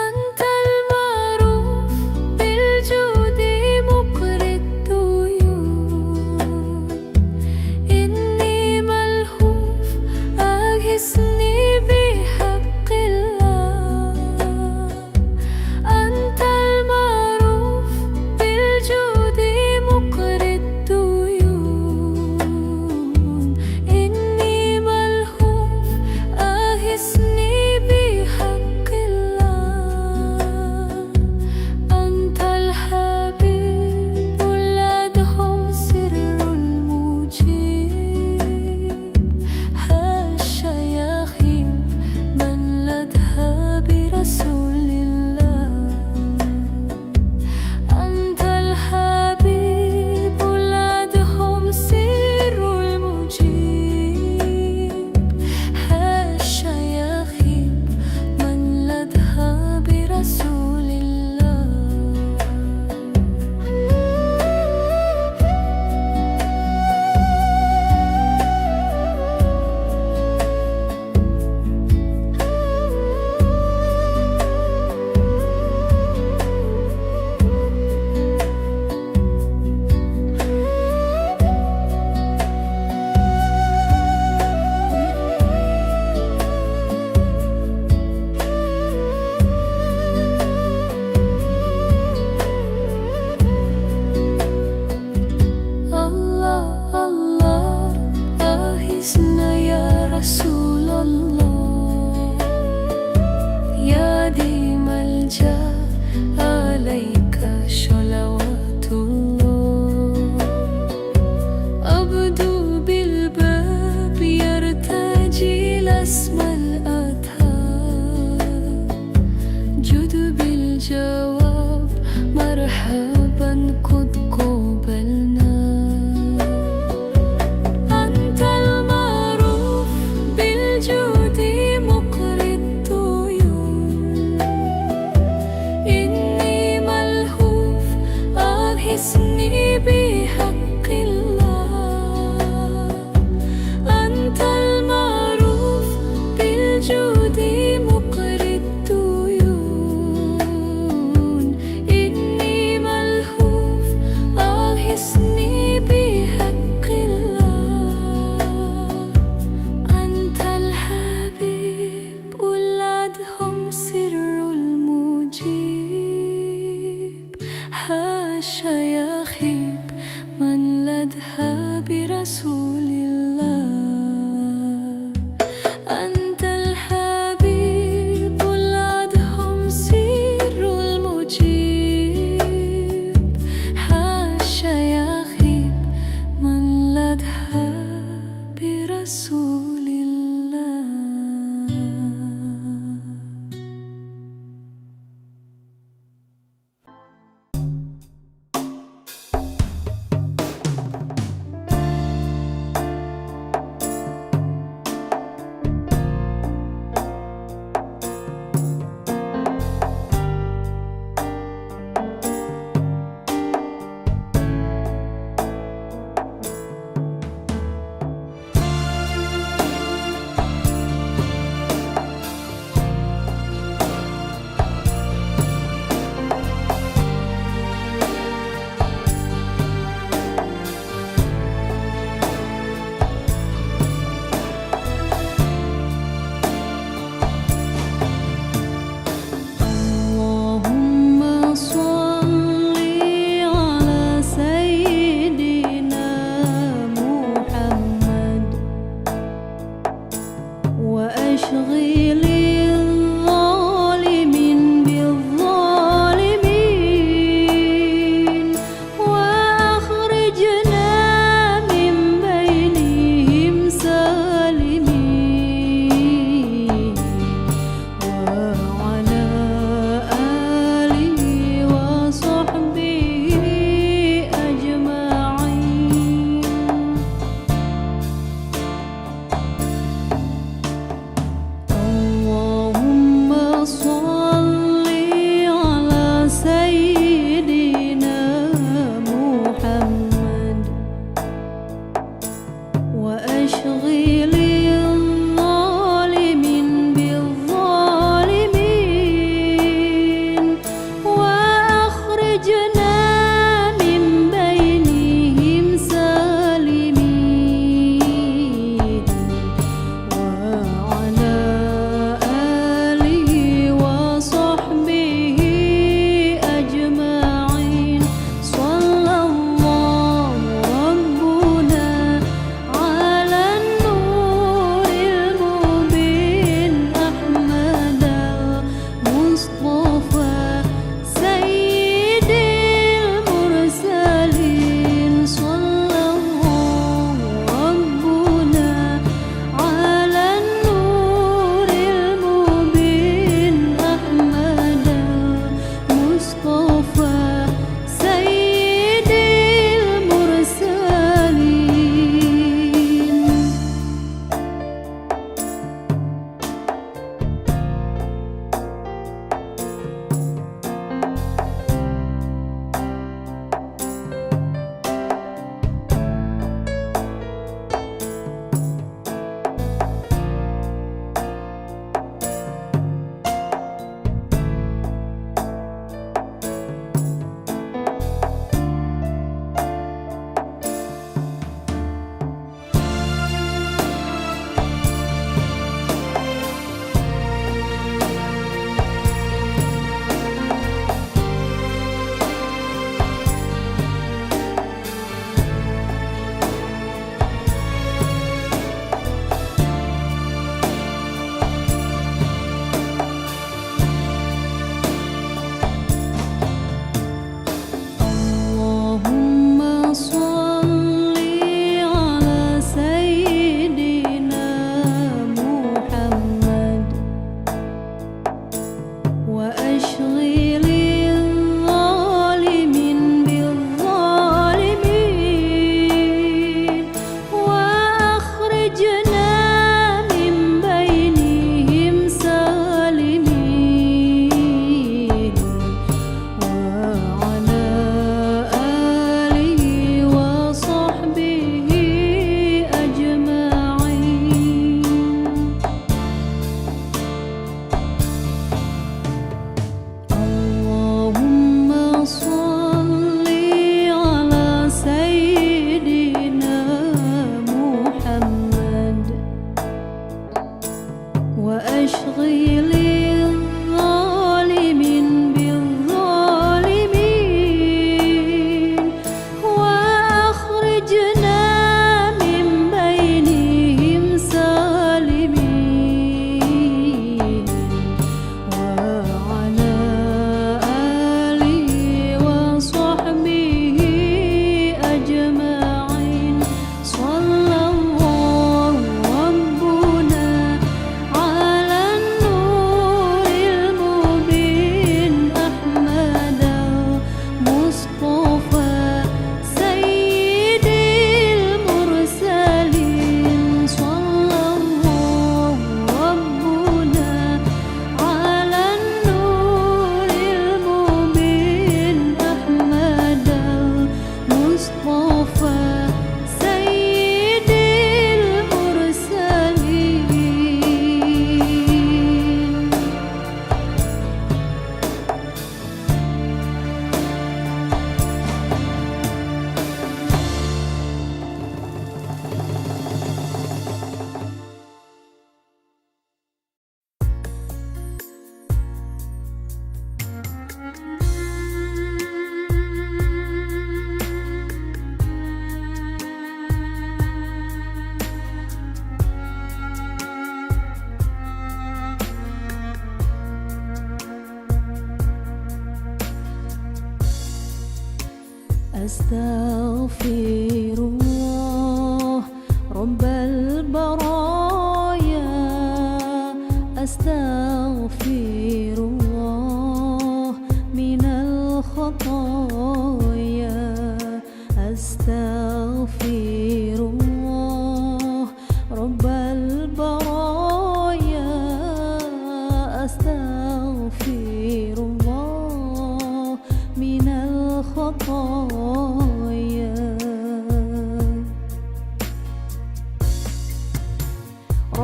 أنت المعروف بالجود مقري الطيور إني ملهوف أغثني بحق الله أنت المعروف بالجود مقري الطيور إني ملهوف أغثني رسول الله يا ديم الجاه عليك صلوات الله أبدو بالباب يرتجي الاسم الأطهار جد بالجواب مرحبا قد قبلنا أنت المعروف بالجود مقري الطيور إني ملهوف أغثني بحق الله أنت المعروف بالجود مقري الطيور إني ملهوف أغثني بحق الله أنت الحبيب ولدهم سر المجيب حاشا يخيب من لدها برسول الله أنت الحبيب ولدهم سر المجيب حاشا يخيب من لدها برسول الله.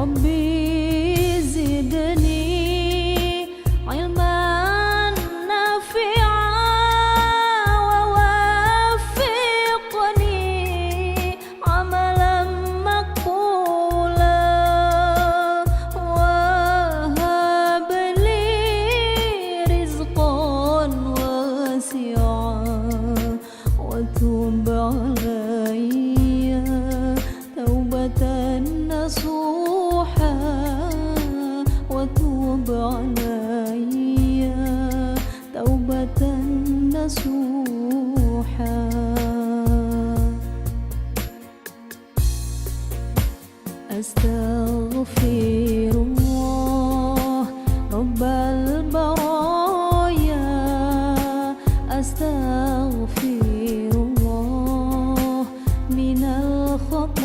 ربي زدني علما نافعا ووفقني عملا مقبولا وهب لي رزقا واسعا وتب علي توبة نصوحا وتوب علي توبة نصوحا أستغفر الله رب البرايا أستغفر الله من الخطايا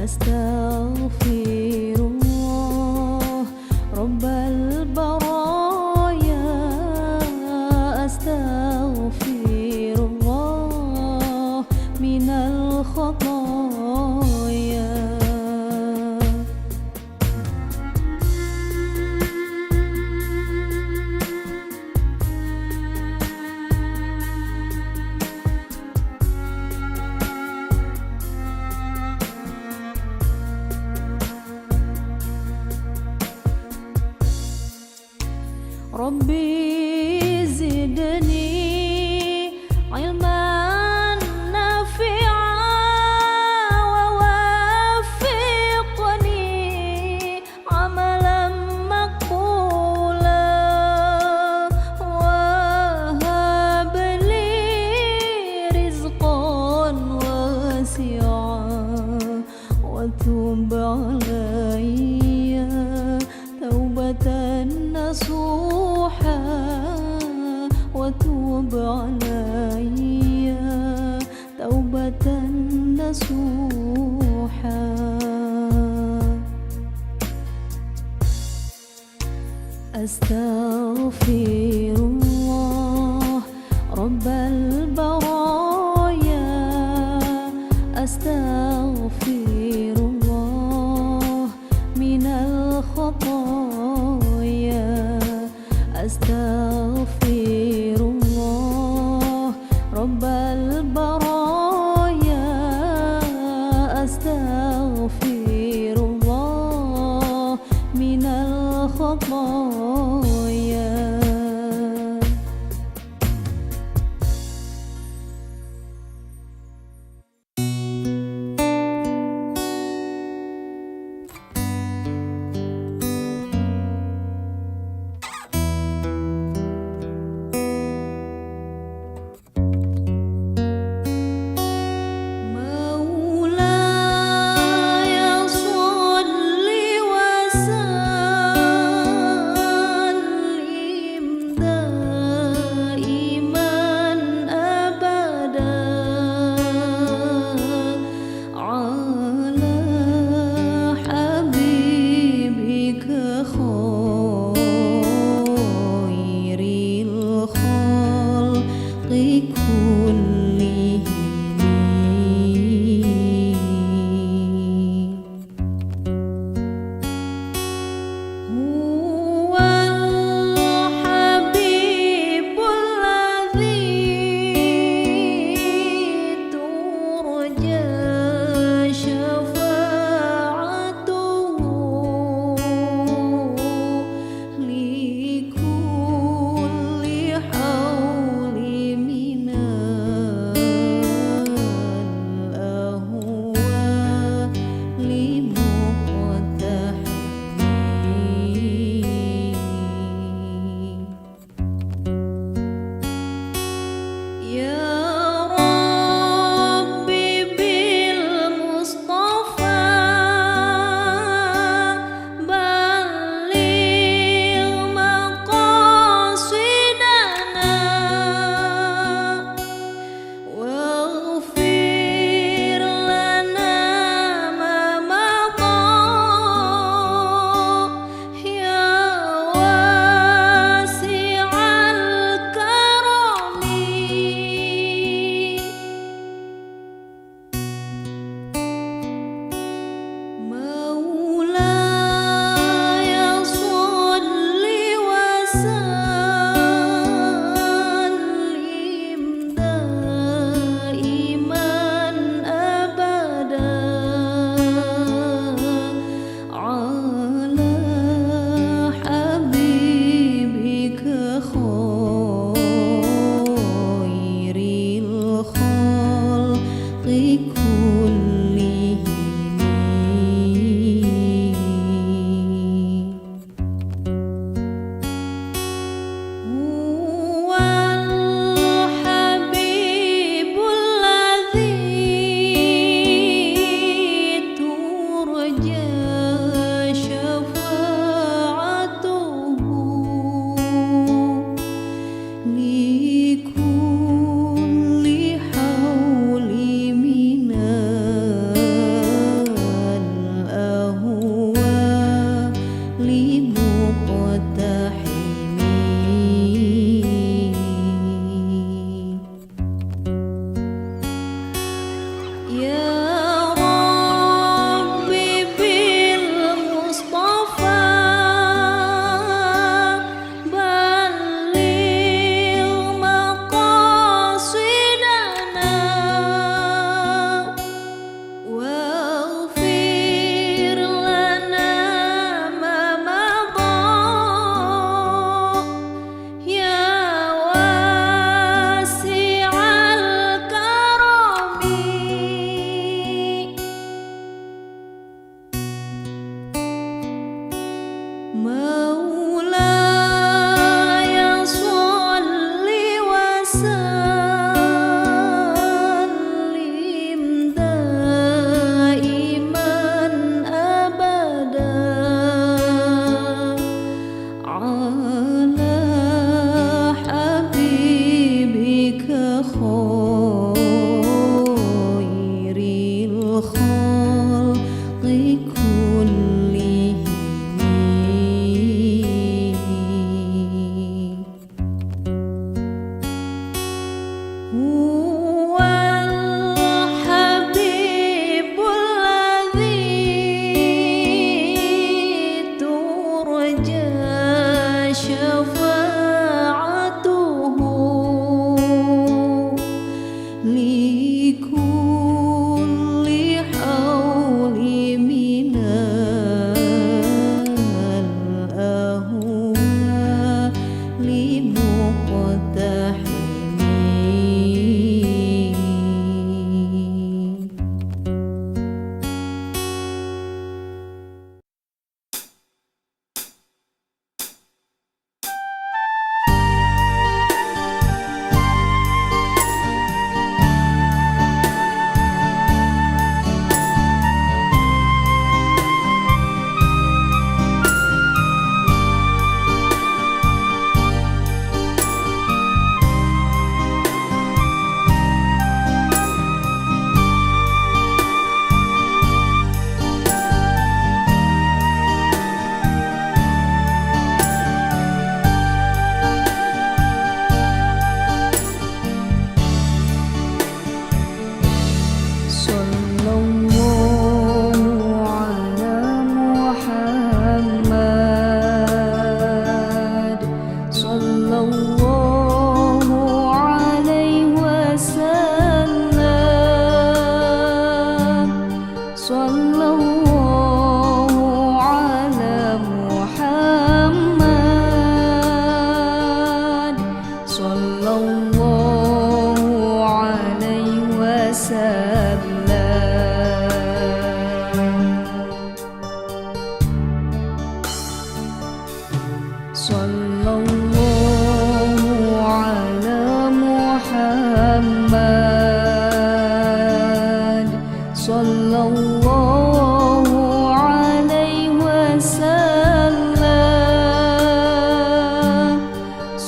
أستغفر الله رب البرايا أستغفر الله من الخطايا ربي زدني علما نافعا ووفقني عملا مقبولا وهب لي رزقا واسعا وتب علي توبة نصوحا وتوب علي توبة نصوحا أستغفر الله رب البرايا أستغفر الله من الخطايا أستغفر الله رب البرايا أستغفر الله من الخطايا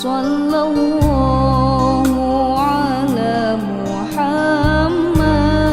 Sallallahu ala Muhammad.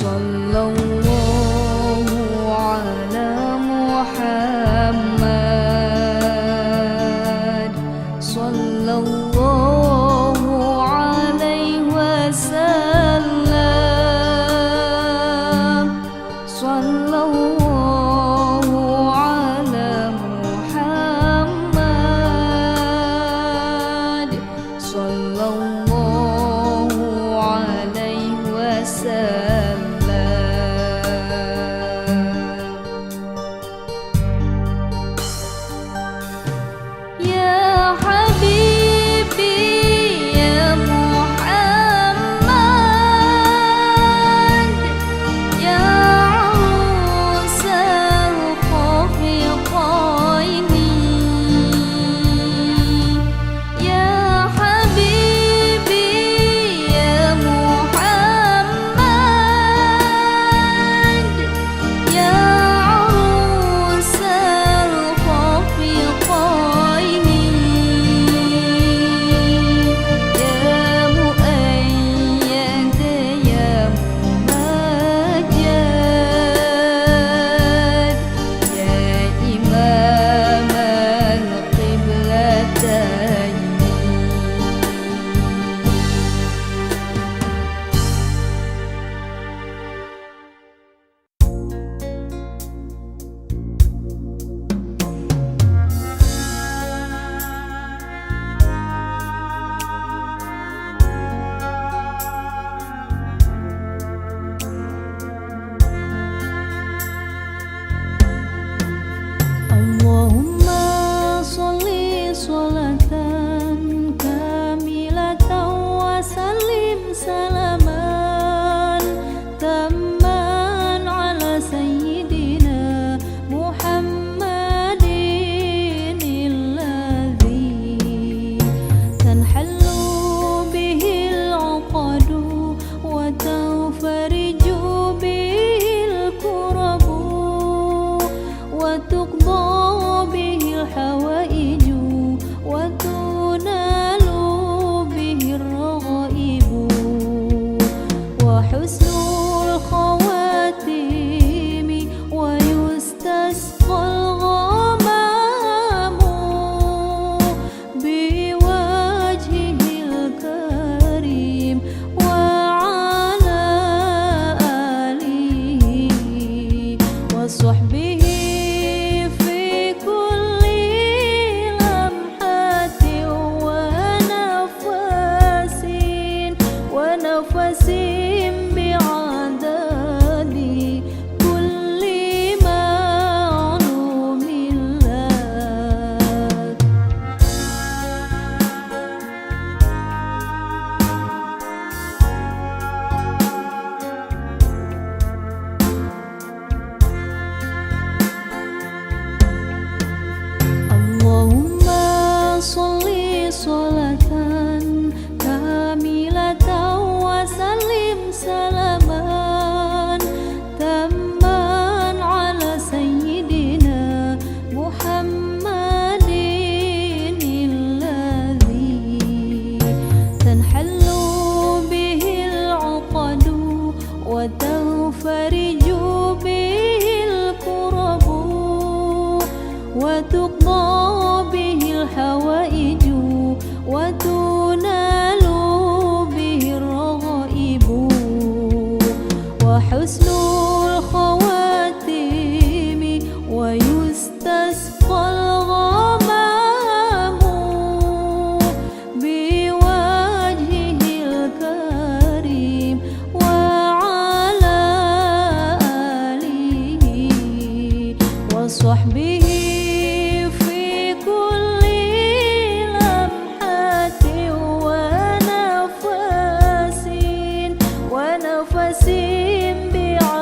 Sallallahu ala Muhammad, sallallahu alaihi wasallam, sallallahu ala Muhammad, sallallahu alaihi wasallam. Ya Habibi ya Muhammad, ya Arusal Khafiqaini, ya Habibi ya Muhammad, ya Arusal Khafiqaini, ya Muayyad ya Mumajjad, ya Imam al-Qiblatayn. Allahumma sholli sholatan kamilatan wa sallim salaman tamman ala sayyidina Muhammadin alladhi tanhallu bihi al-uqadu wa tanfariju bihi al-kurabu wa tuqda bihi al-hawaiju wa tunalu bihi ar-raghaibu wa husnul khawatimi wa yustasqal ghamamu biwajhihil karim wa ala alihi wa sahbihi fi kulli lamhatin wa nafasin bi'adadi kulli ma'lumin lak. Allahumma sholli sholatan kamilatan wa sallim salaman tamman ala sayyidina Muhammadin alladhi tanhallu bihi al-uqadu wa tanfariju bihi al-kurabu wa tuqda bihi al-hawaiju wa tunalu bihi ar-raghaibu wa husnul khawatimi wa yustasqal ghamamu biwajhihil karim wa ala alihi wa sahbihi fi kulli lamhatin wa nafasin bi'adadi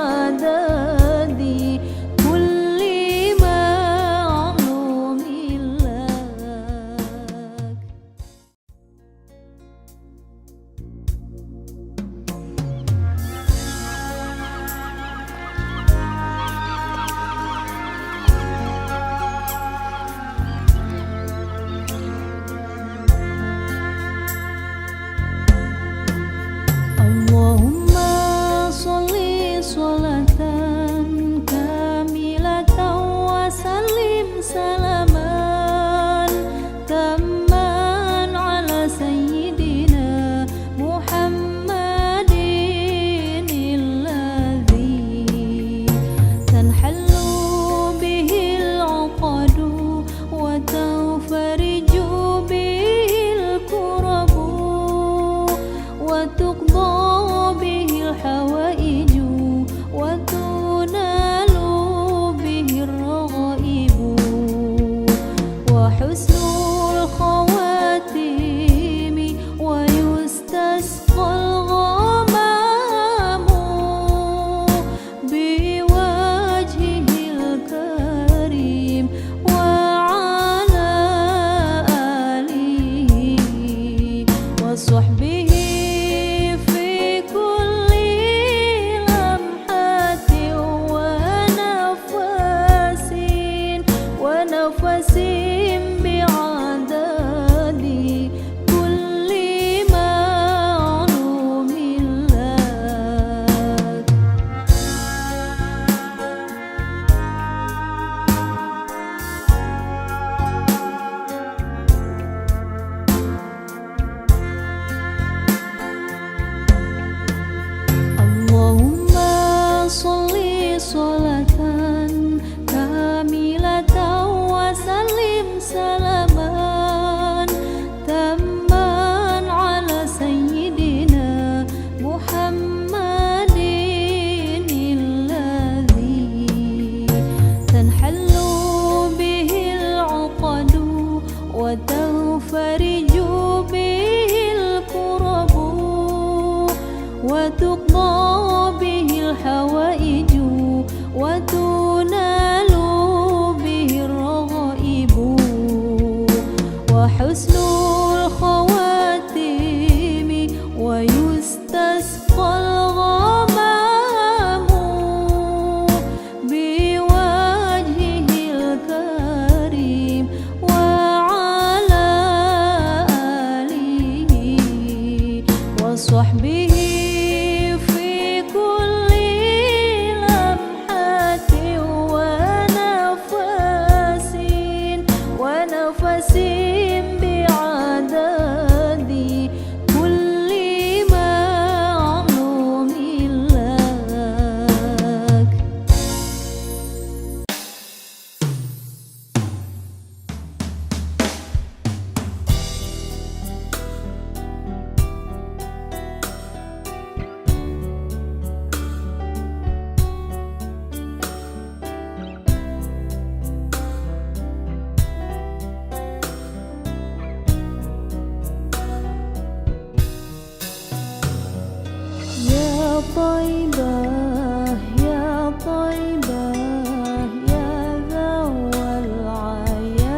وتقضى به الحوائج وتنال به الرغائب وحسن الخواتيم ويستسقى الغمام بوجهه الكريم وعلى آله وصحبه في كل لمحة ونفس بعدد كل معلوم لك. يا طيبة يا طيبة يا ذو العيان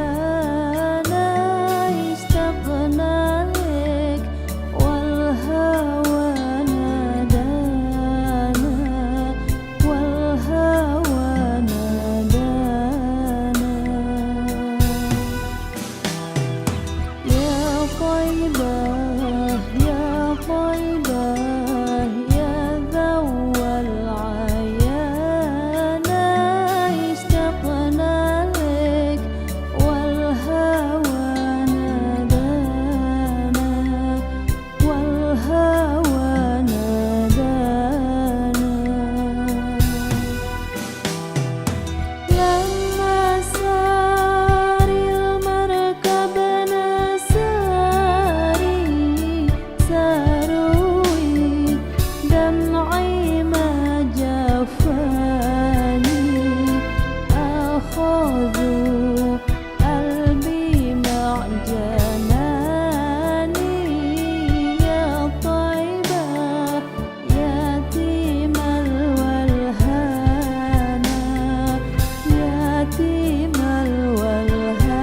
اشتقنا لك والهوى نادانا يا طيبة يا طيبة يا ذو العيان اشتقنا لك والهوى نادانا لما سار المركب ساروي دمعي ما جفاني أخذوا قلبي مع جناني يا طيبة يتيم الولهانا يتيم الولهانا.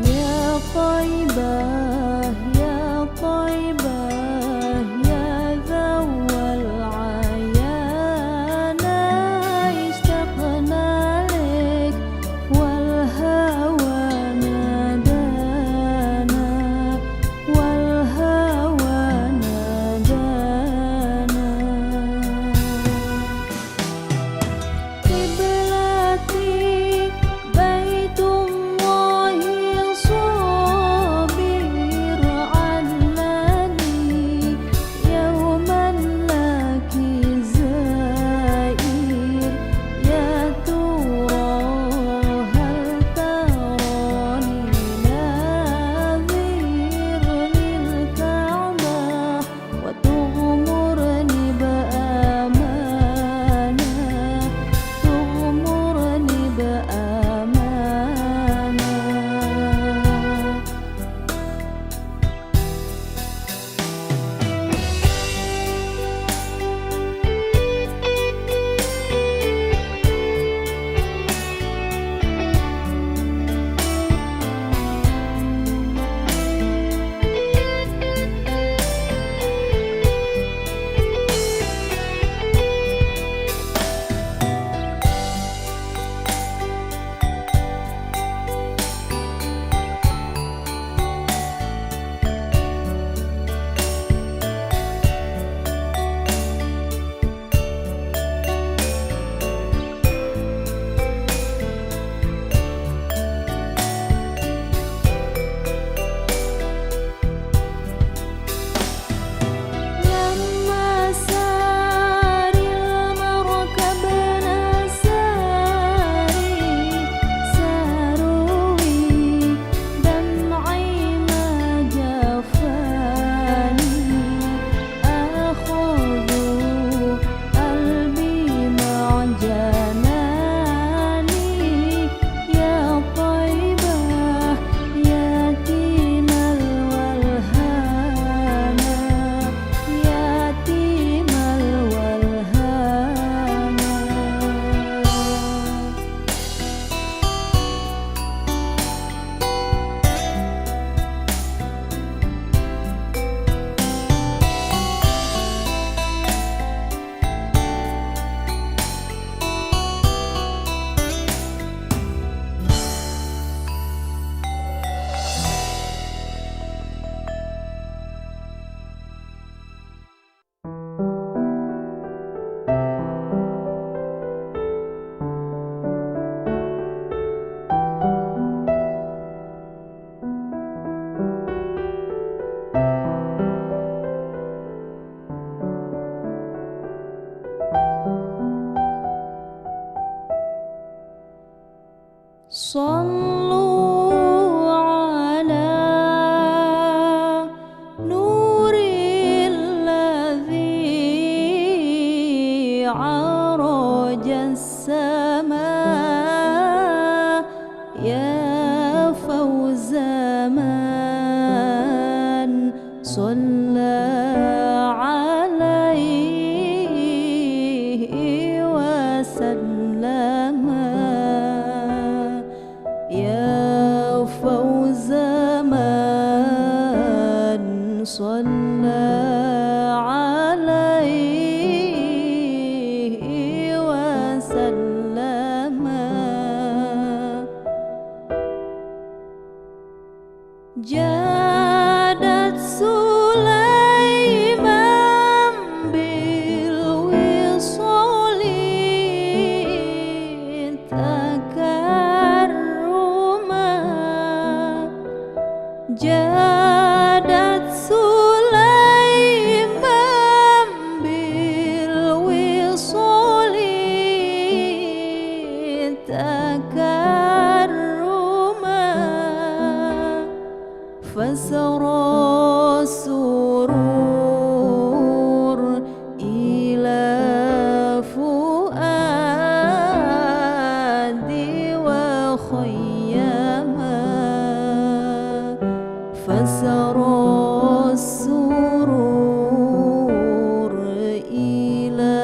يا طيبة يا طيبة يا ذو العيان اشتقنا لك والهوى نادانا قبلتي بيت الله صابر صلى عليه وسلم يا فوز من صلى عليه وسلم جادت سليمان بالوصال تكرما جادت سليمان بالوصال تكرما فسرى السرور إلى فؤادي وخيما فسرى السرور إلى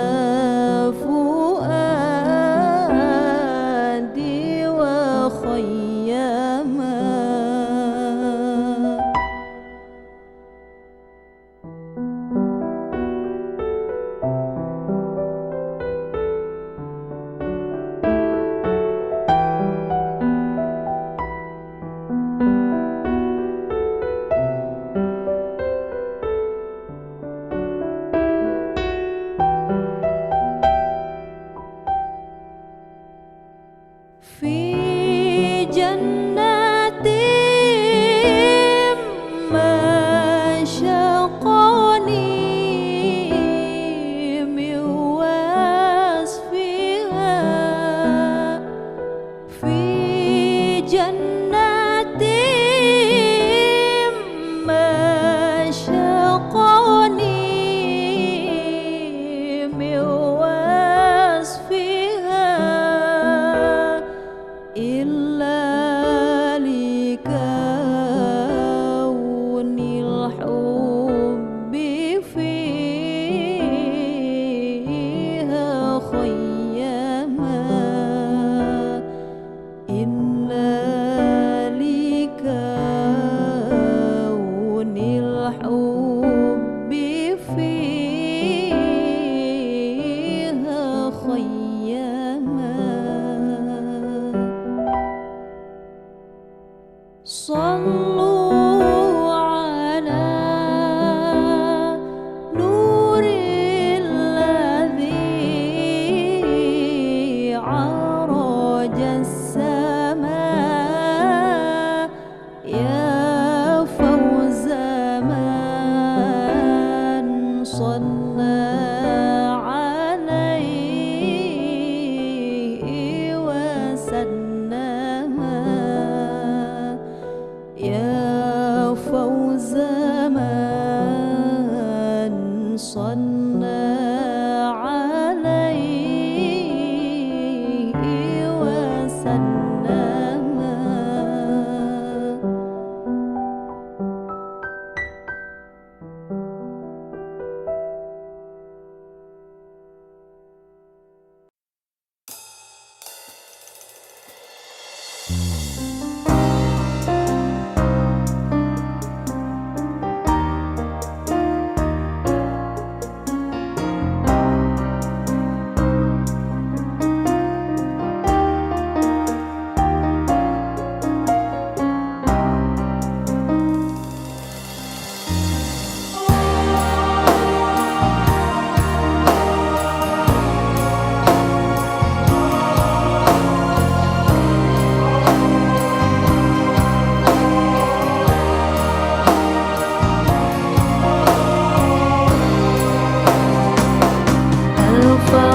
فؤادي وخيما في جنات مشقني من وصفها في جنات مشقني من وصفها إلا لكون الحب فيها خيما إلا لكون الحب فيها خيما صلوا على نور الذي عرج السماء يا فوز من صلى عليه وسلم يا فوز من صلى عليه وسلم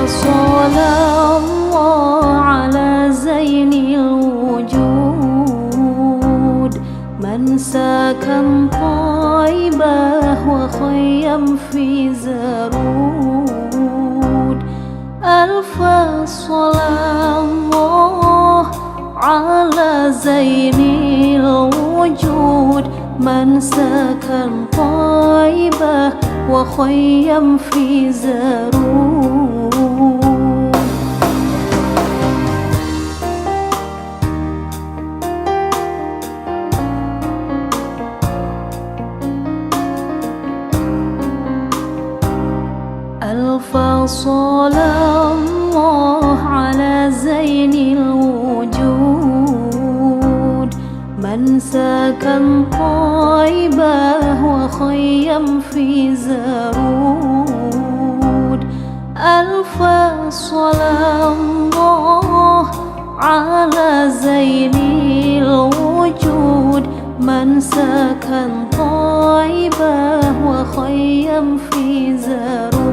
صلى الله على زين الوجود من سكن طيبة وخيم في زرود ألف صلى الله على زين الوجود من سكن طيبة وخيم في زارون. ألف صلاة الله على زين الوجود من سكن طيبة وخيم في زارود. ألف صلاة الله على زين الوجود من سكن طيبة وخيم في زارود.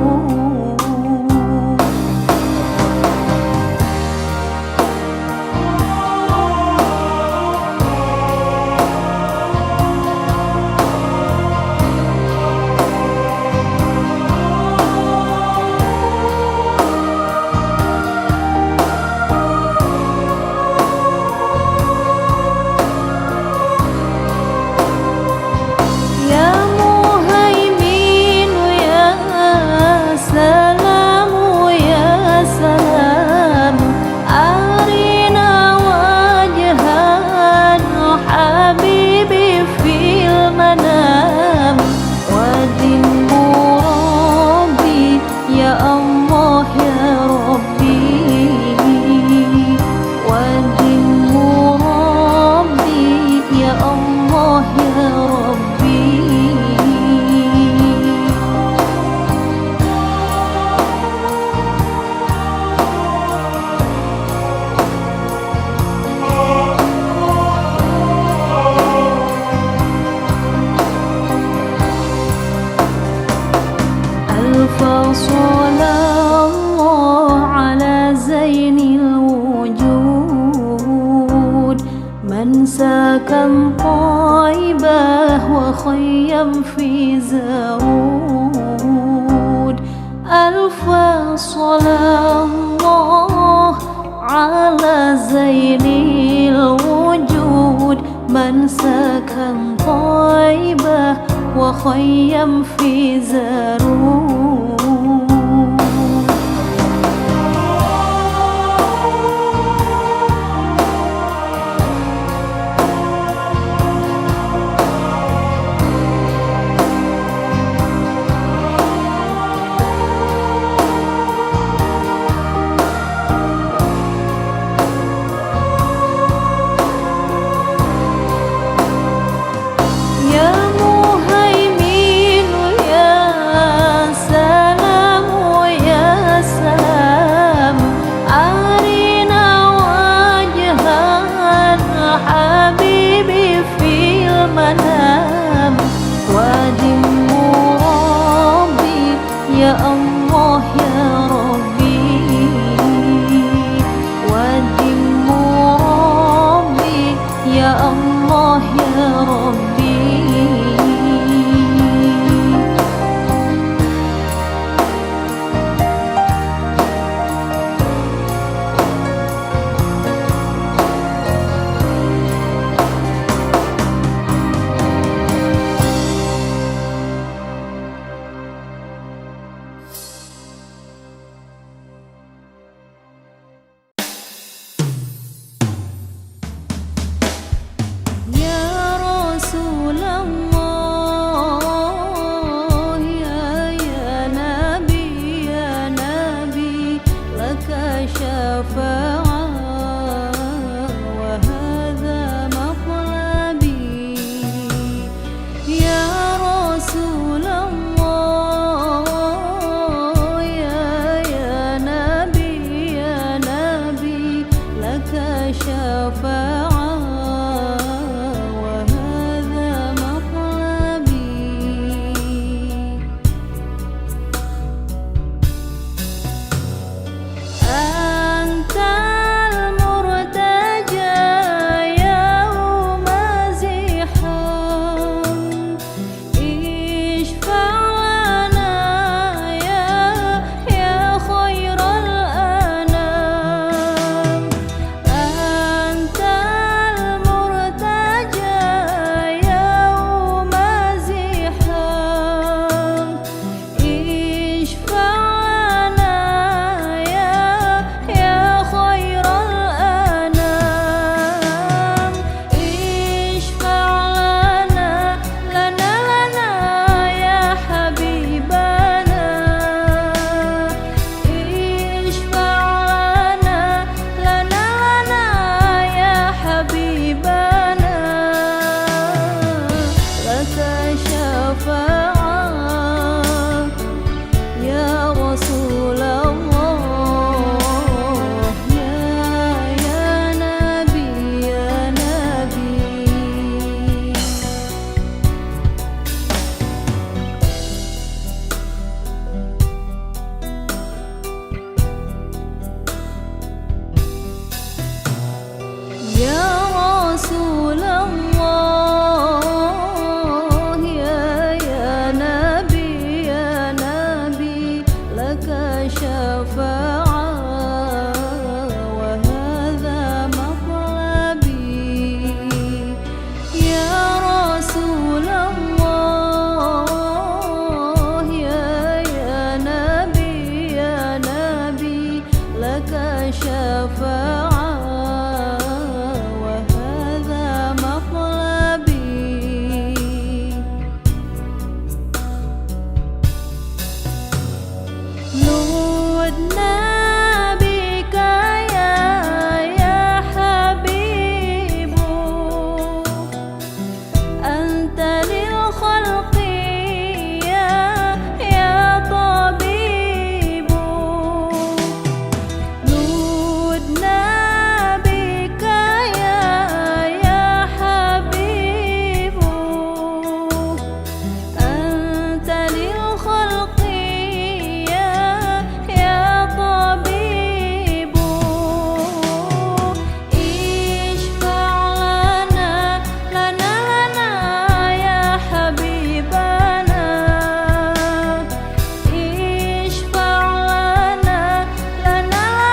صلى الله على زين الوجود من سكن طيبة وخيم في زارود. ألف صلاة الله على زين الوجود من سكن طيبة وخيم في زارود. أنت للخلق يا طبيب نودنا بك يا حبيب أنت للخلق يا طبيب اشفع لنا يا حبيبنا اشفع لنا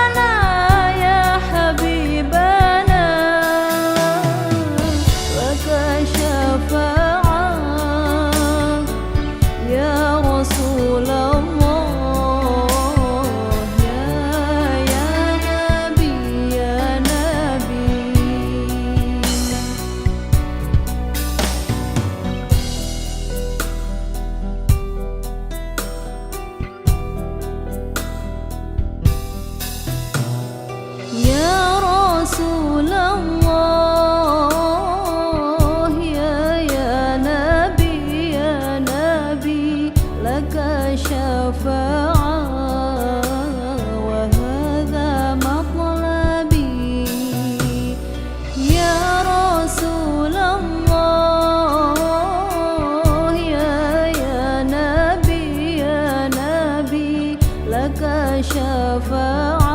يا حبيبنا لك شفاعة يا رسول الله يا نبي يا نبي يا رسول الله يا نبي لك شفاعة وهذا مطلبي يا رسول الله يا نبي لك شفاعة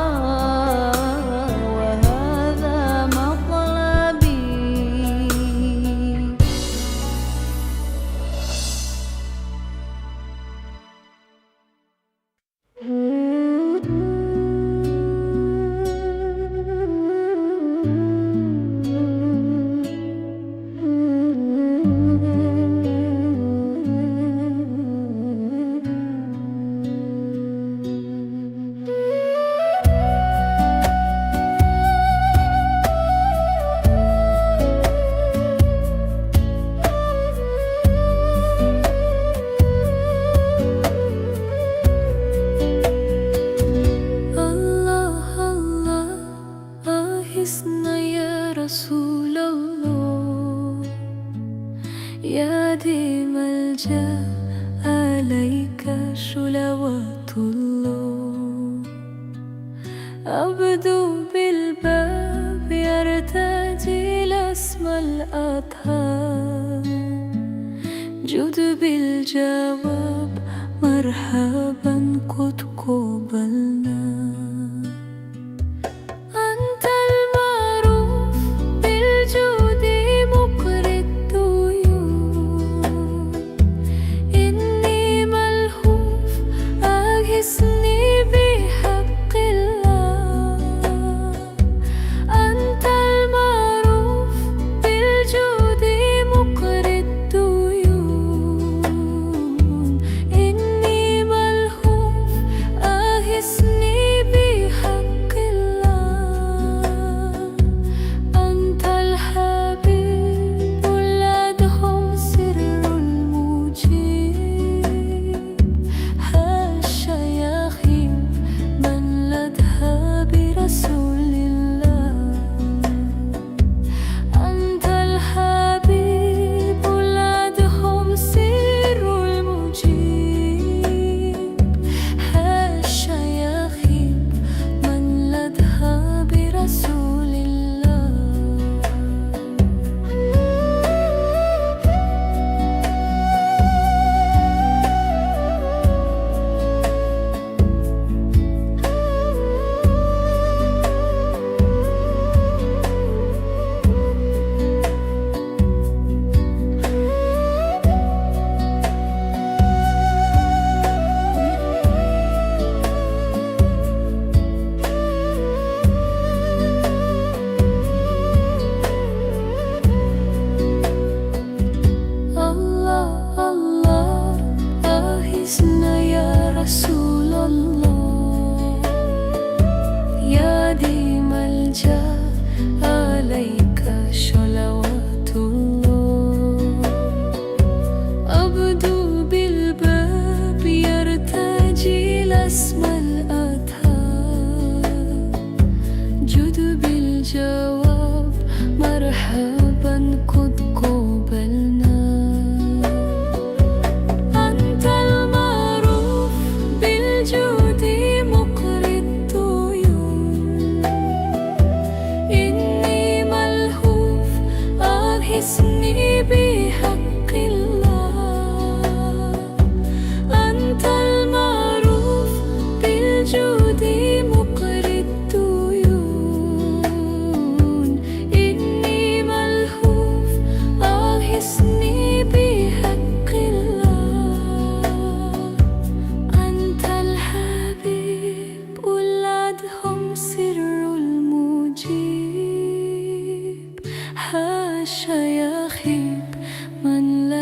وهذا مطلبي الله الله أغثنا يا رسول الله يا دي ملجأ عليك صلوات الله أبدو بالباب يرتجي الأسمى الأطهار جد بالجواب مرحبا قد قبلنا أنت المعروف بالجود مقري الضيوف إني ملهوف أغثني بحق الله أنت المعروف بالجود مقري الضيوف إني ملهوف أغثني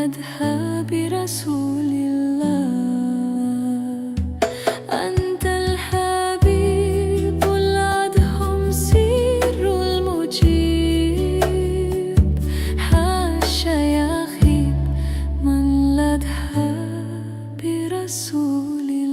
لدها برسول الله أنت الحبيب الأدهم سر المجيب حاشا يخيب من لدها برسول الله.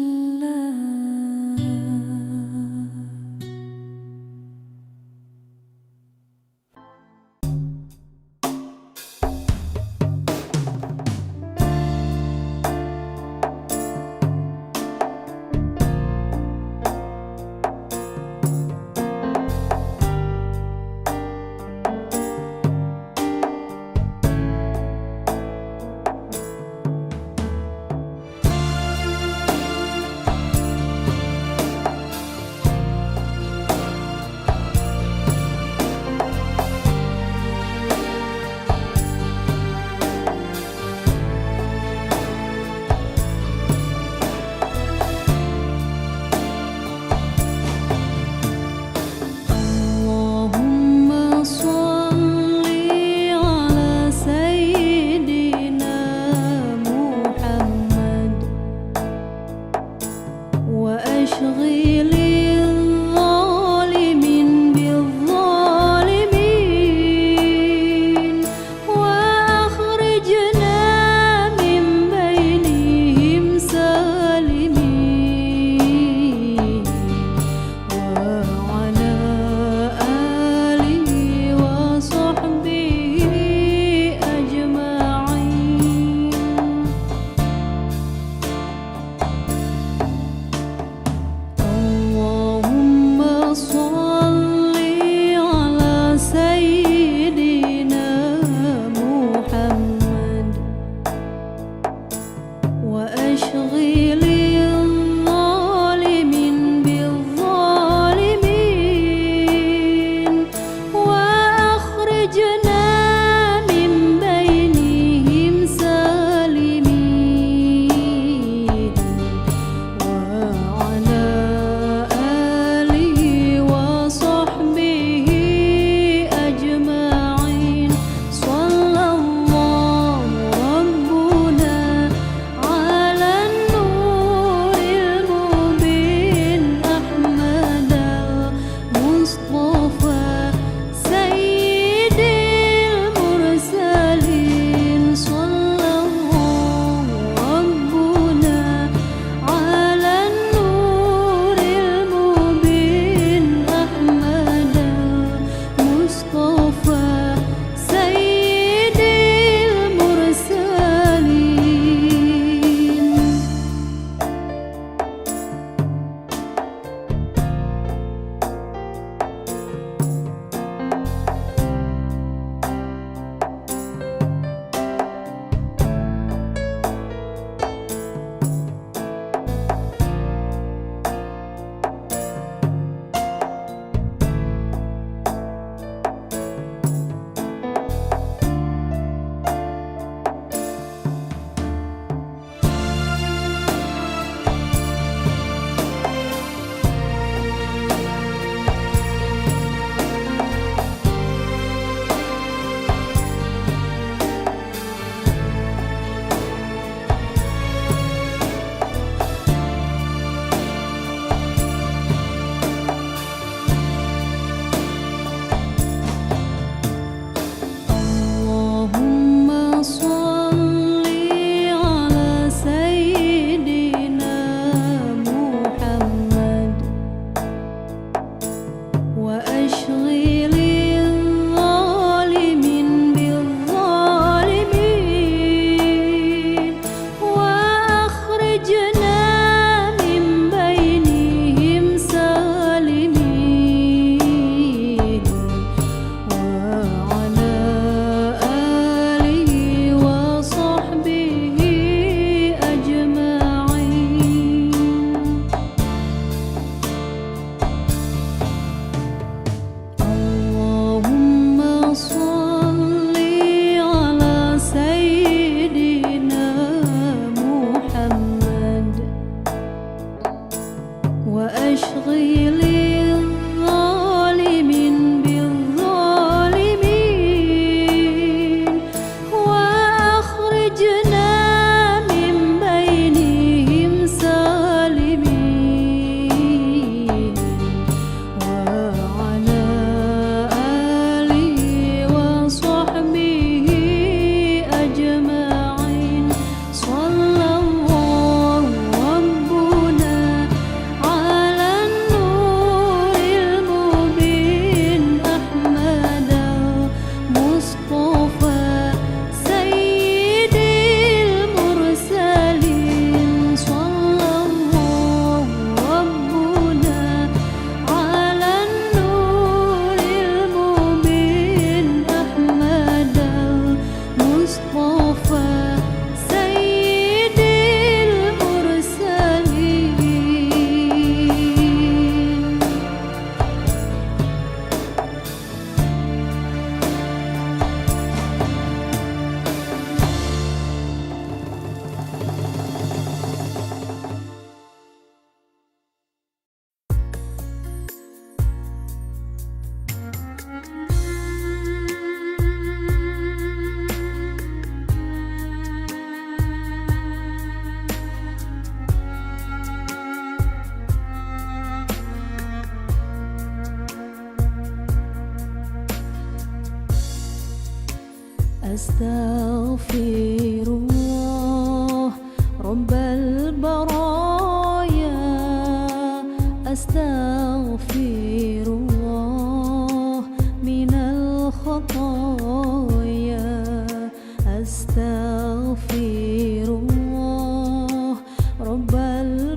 الله رب البرايا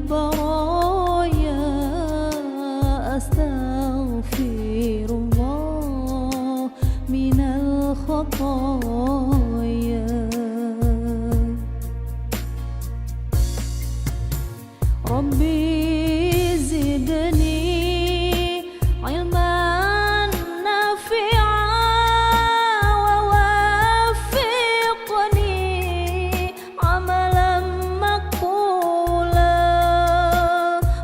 أستغفر الله من الخطايا ربي زدني علما نافعا ووفقني عملا مقبولا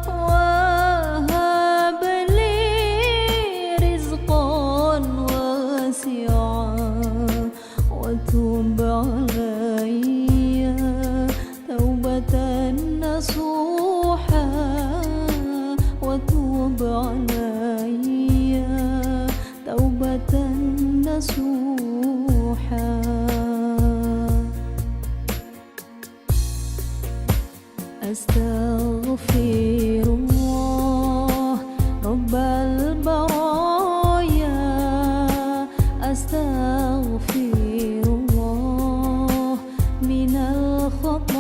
وهب لي رزقا واسعا وتب علي توبة نصوحا وتوب علي توبة نصوحا أستغفر الله رب البرايا أستغفر الله من الخطايا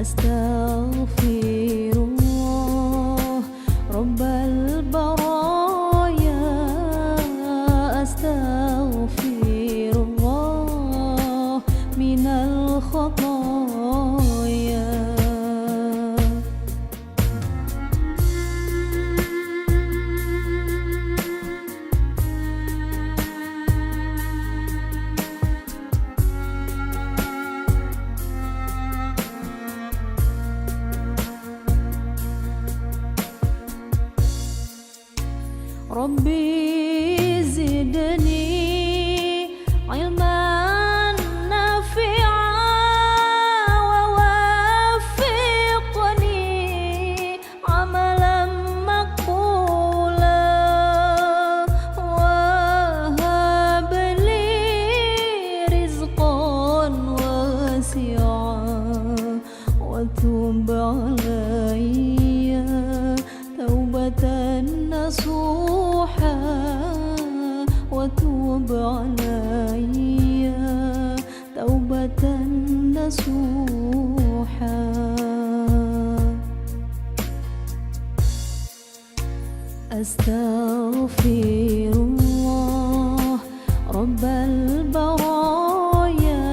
أستغفر الله رب البرايا أستغفر الله من الخطايا ربي زدني علما نافعا ووفقني عملا مقبولا وهب لي رزقا واسعا وتب علي توبة نصوحا وتوب علي توبة نصوحا أستغفر الله رب البرايا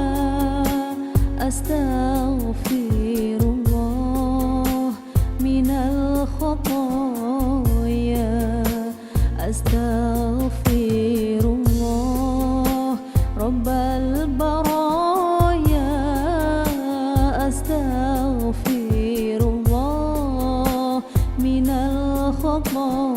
أستغفر الله من الخطايا أستغفر الله رب البرايا أستغفر الله من الخطايا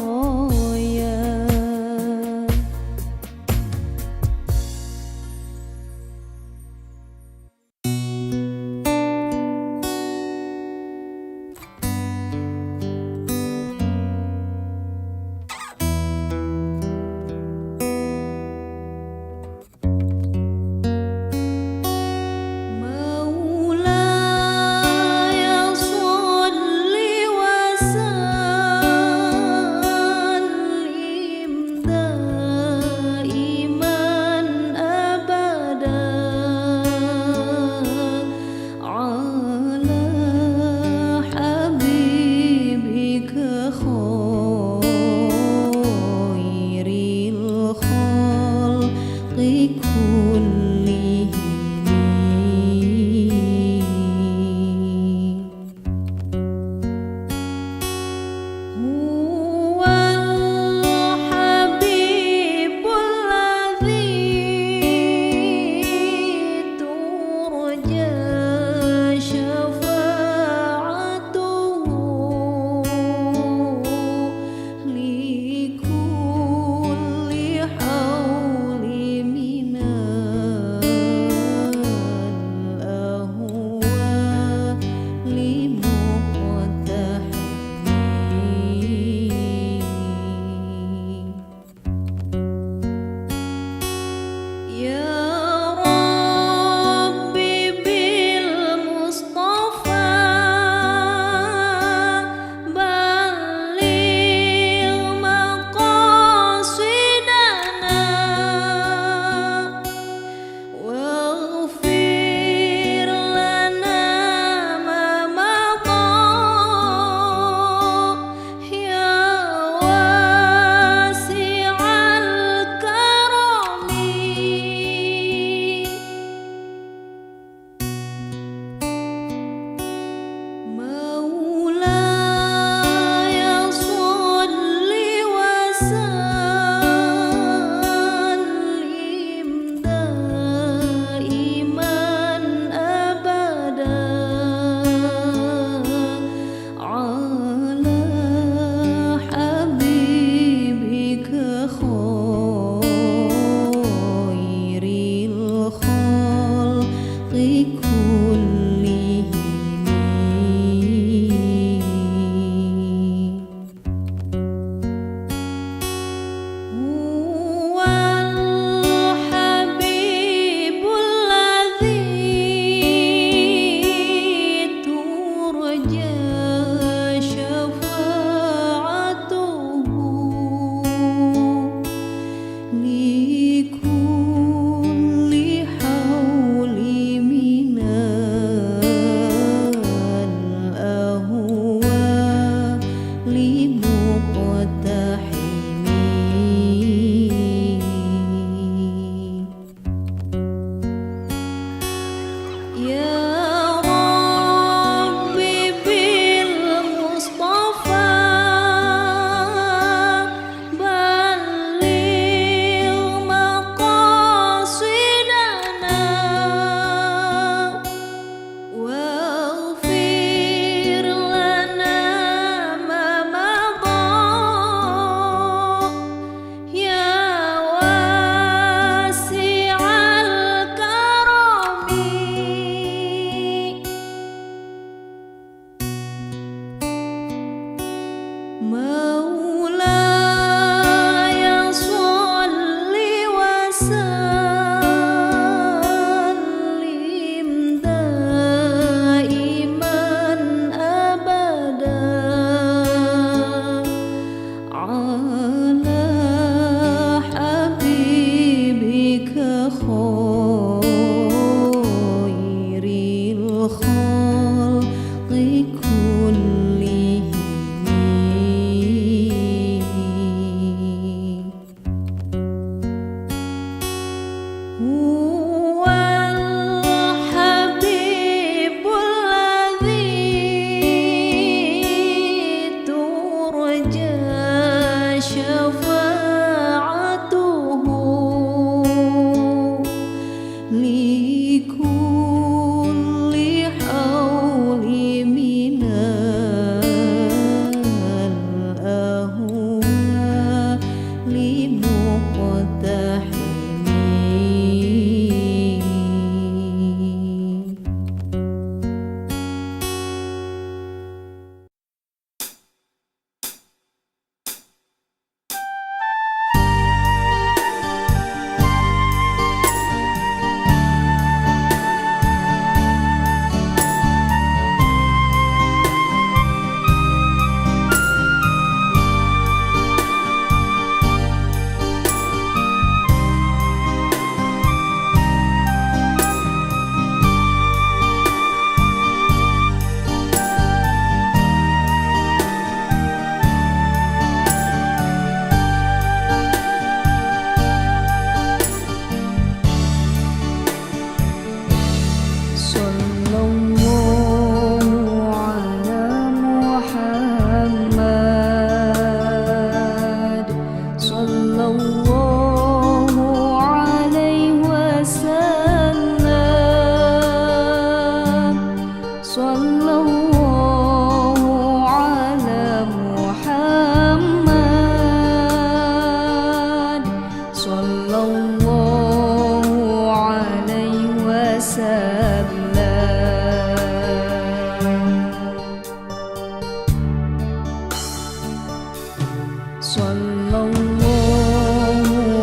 Sallallahu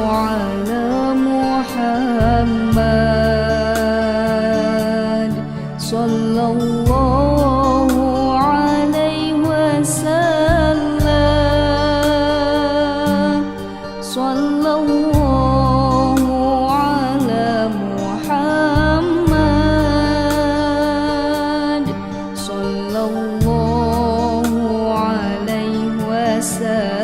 ala Muhammad, sallallahu alaihi wasallam, sallallahu ala Muhammad, sallallahu alaihi wasallam.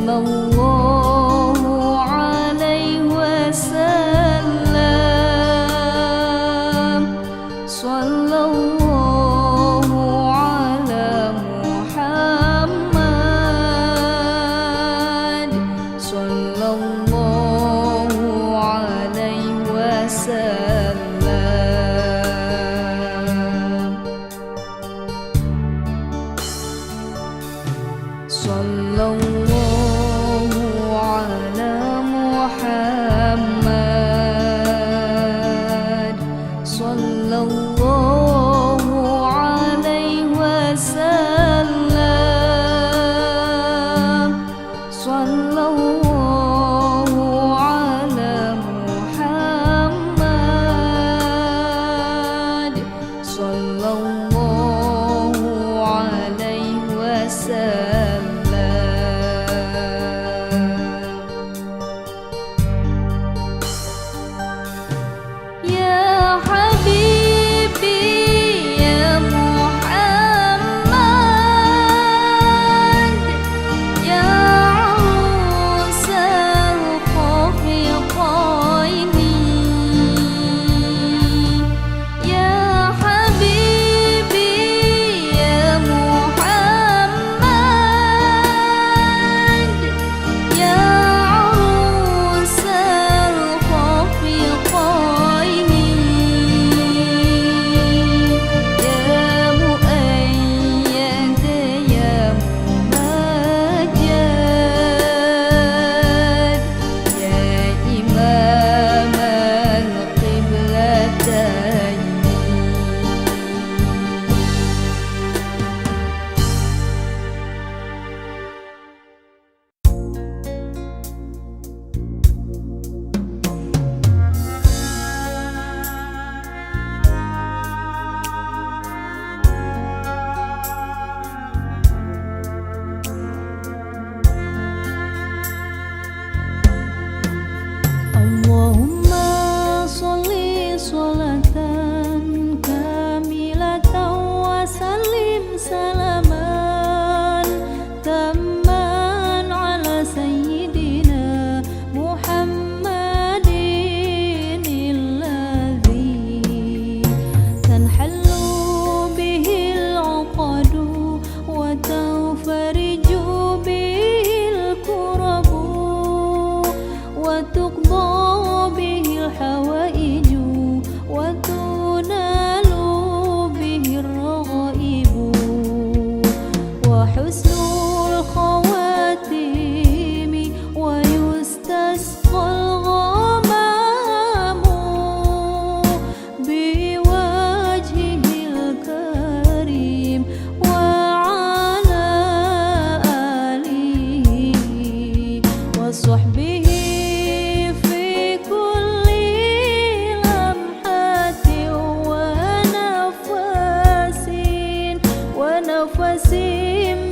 Sallallahu alaihi wasallam, sallallahu ala Muhammad, sallallahu alaihi wasallam. Sallallahu ala Muhammad, sallallahu alaihi wasallam, sallallahu ala Muhammad, sallallahu alaihi wasallam.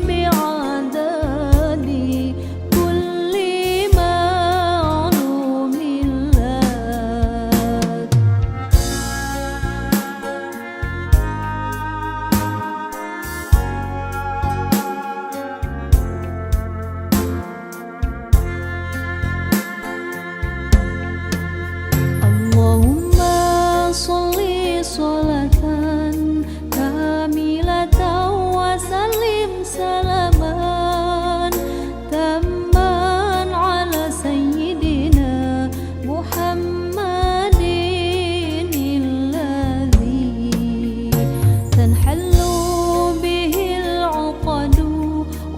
بعدد كل معلوم لك. اللهم صل صلاة كاملة وسلم سلاما تاما على سيدنا محمد الذي تنحل به العقد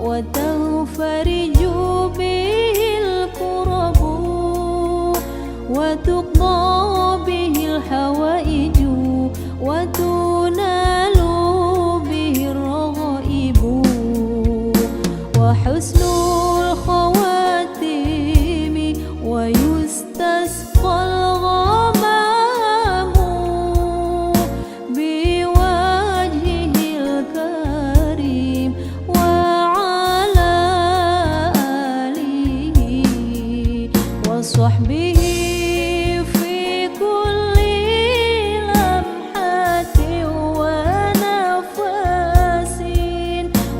وتنفرج به الكرب وتقضى به الحوائج وتنال به الرغائب وحسن الخواتيم ويستسقى الغمام بوجهه الكريم وعلى آله وصحبه في كل لمحة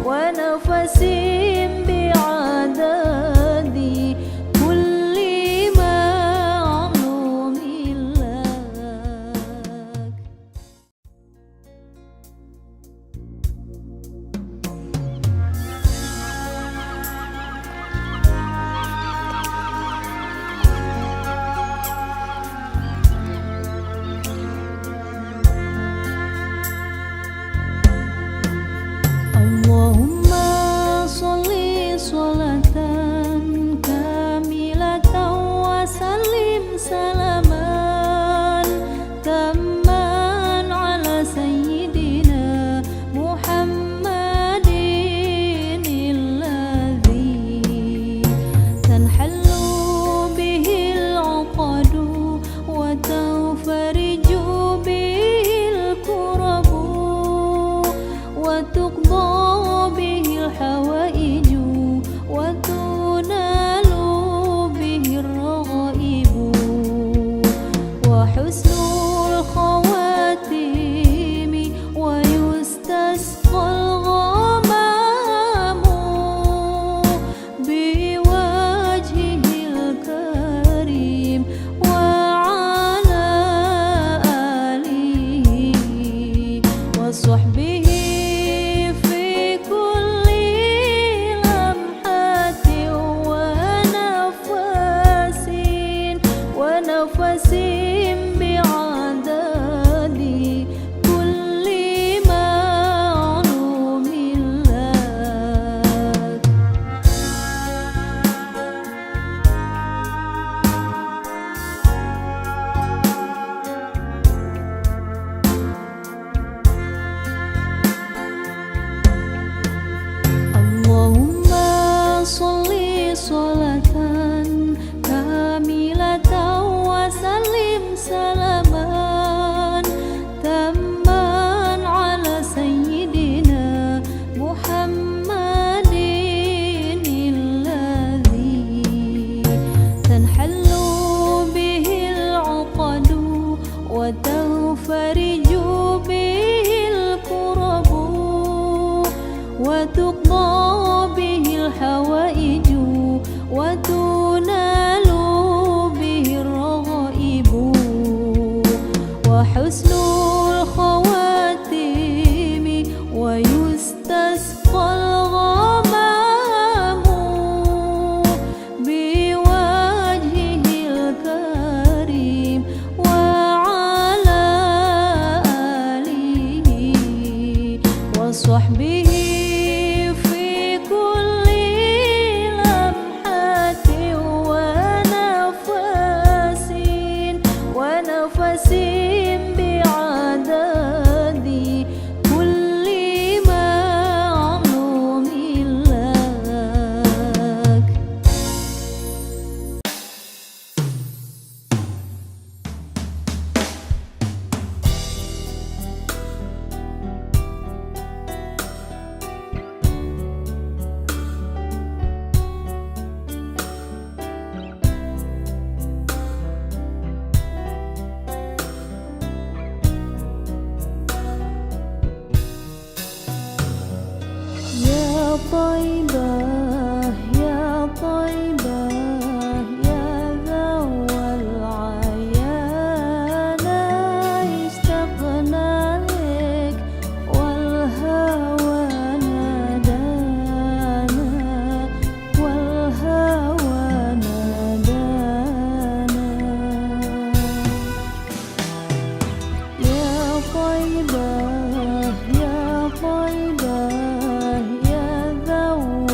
ونفس بعدد كل معلوم لك. اللهم صل صلاة كاملة وسلم سلاما تاما على سيدنا محمد الذي تنحل به العقد وتنفرج به الكرب وتقضى به الحوائج وتنال به الرغائب وحسن الخواتيم ويستسقى الغمام بوجهه الكريم وعلى آله وصحبه في كل لمحة ونفس بعدد كل معلوم لك. اللهم صل صلاة كاملة وسلم سلاما تاما على سيدنا محمد الذي تنحل به العقد وتنفرج به الكرب وتقضى به الحوائج وتنال به الرغائب وحسن الخواتيم ويستسقى الغمام بوجهه الكريم وعلى آله وصحبه في كل لمحة طيبة يا طيبة يا ذو العيانا اشتقنا لك والهوى نادانا والهوى نادانا يا طيبة يا طيبة يا ذو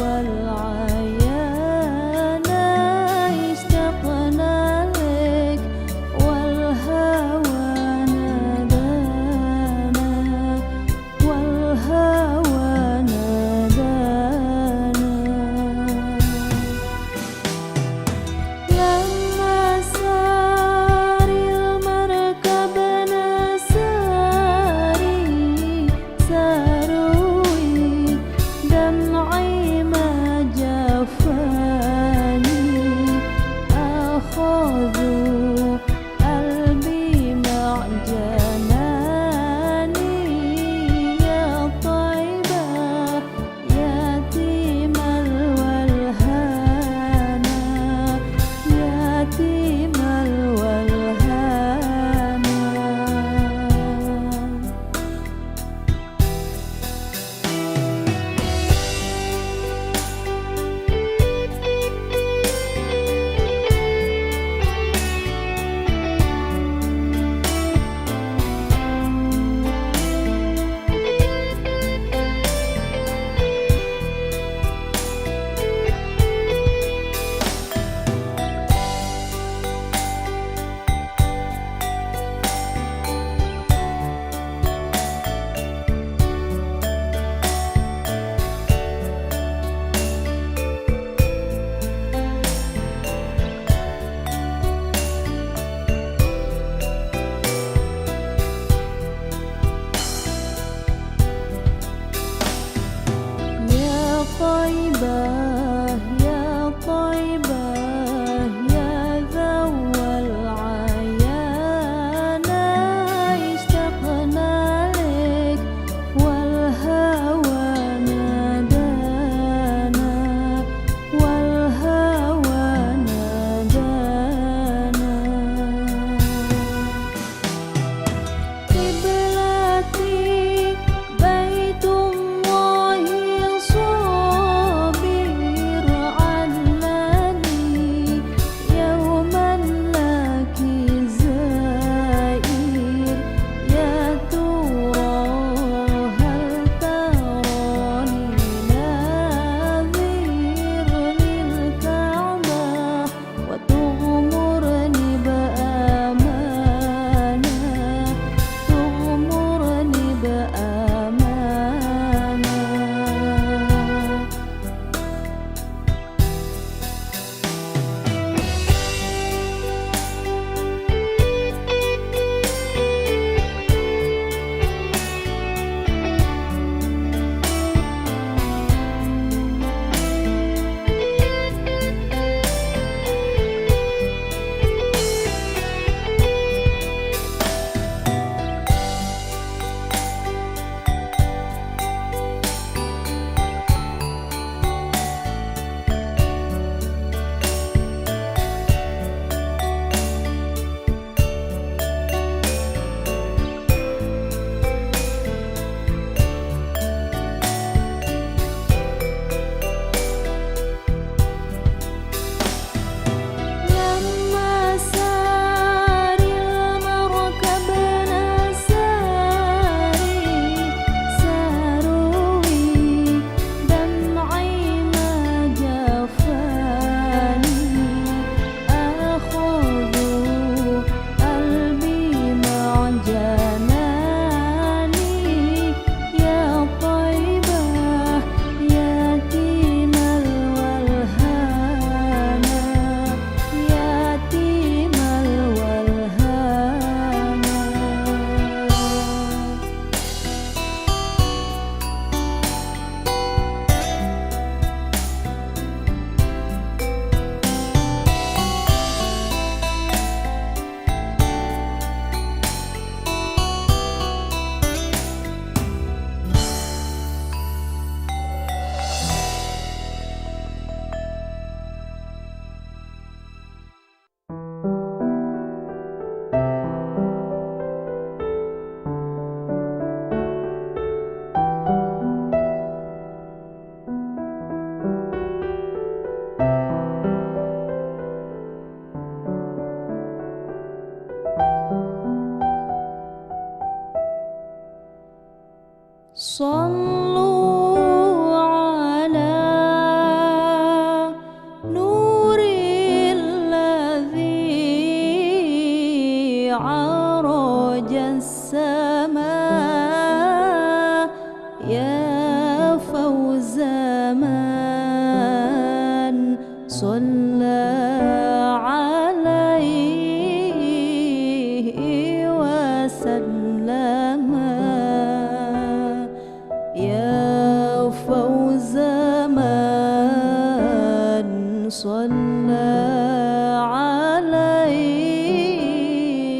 صلى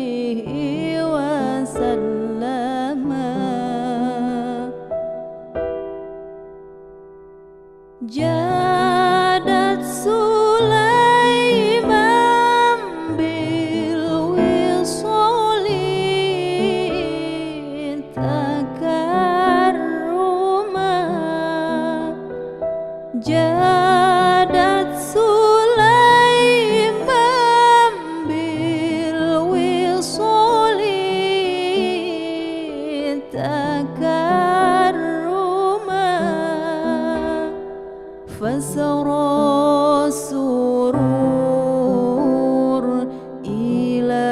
عليه وسلم جادت سليمان بالوصال تكرما جادت سليمان بالوصال تكرما فسرى السرور إلى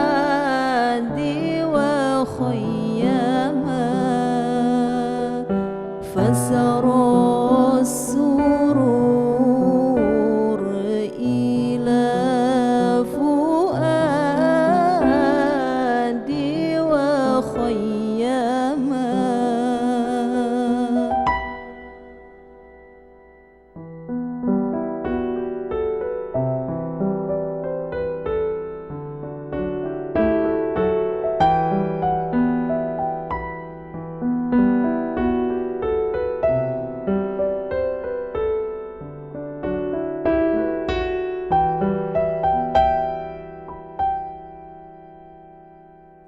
فؤادي وخيما فسرى السرور إلى فؤادي وخيما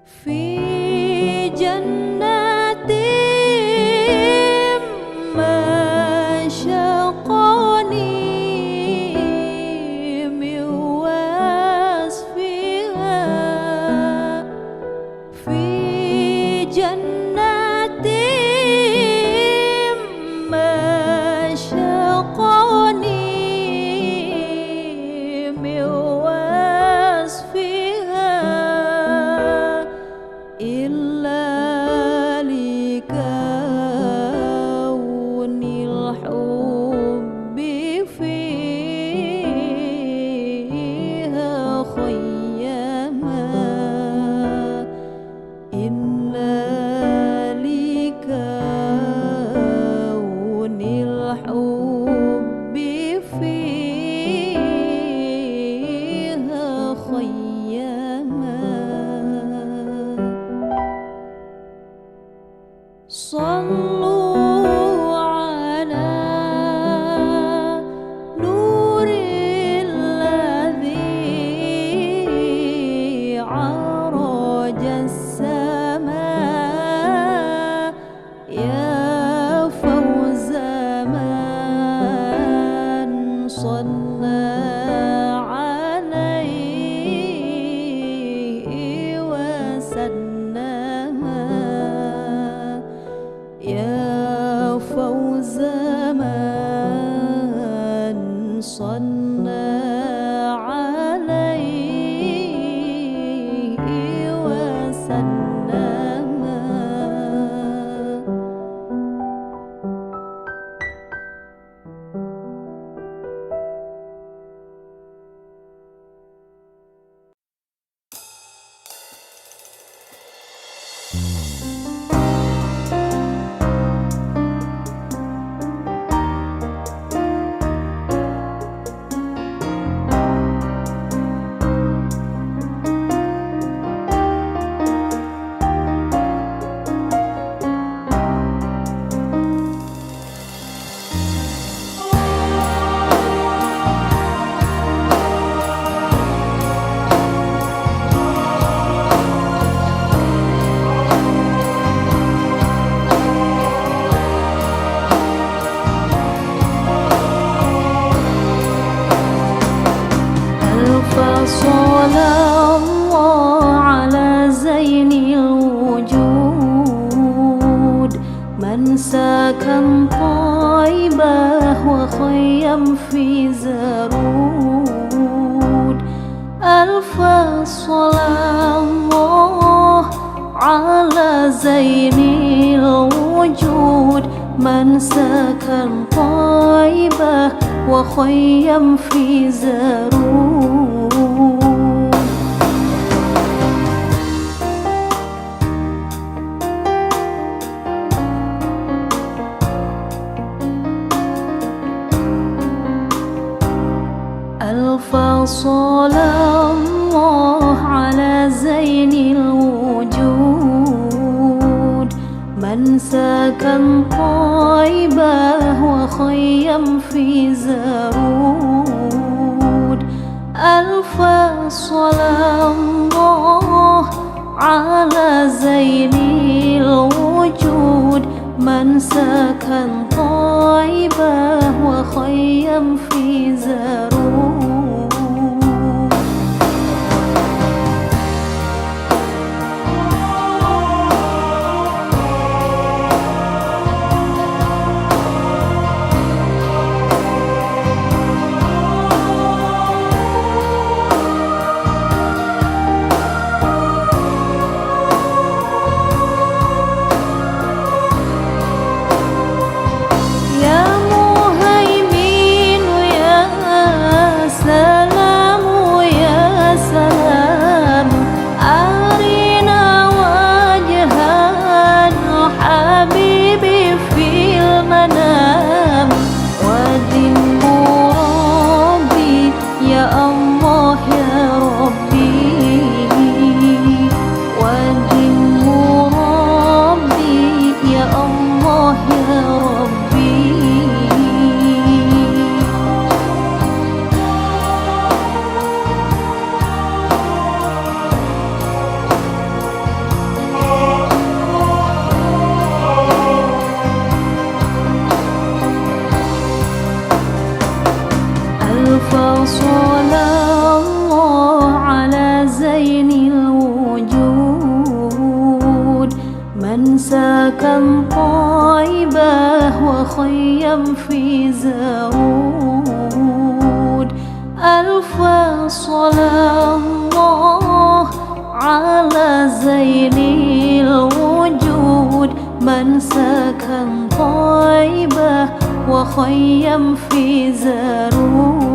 في جنات مشقني من وصفها في جنات مشقني من وصفها إلا لكون الحب فيها خيما إلا لكون الحب فيها خيما صلوا على نور الذي عرج السماء يا فوز من صلى عليه وسلم يا فوز من صلى عليه وسلم صلى الله على زين الوجود من سكن طيبة وخيم في زرود ألف صلى الله على زين الوجود من سكن طيبة وخيم في زرود صلاة الله على زين الوجود من سكن طيبة وخيم في زرود. ألف صلاة الله على زين الوجود من سكن طيبة وخيم في زرود. صلى الله على زين الوجود من سكن طيبة وخيم في زرود. ألف صلاة الله على زين الوجود من سكن طيبة وخيم في زرود.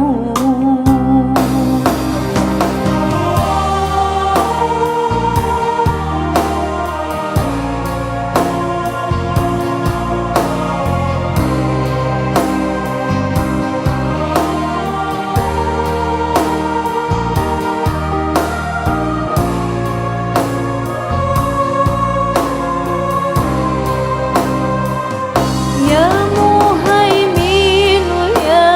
يا مهيمن يا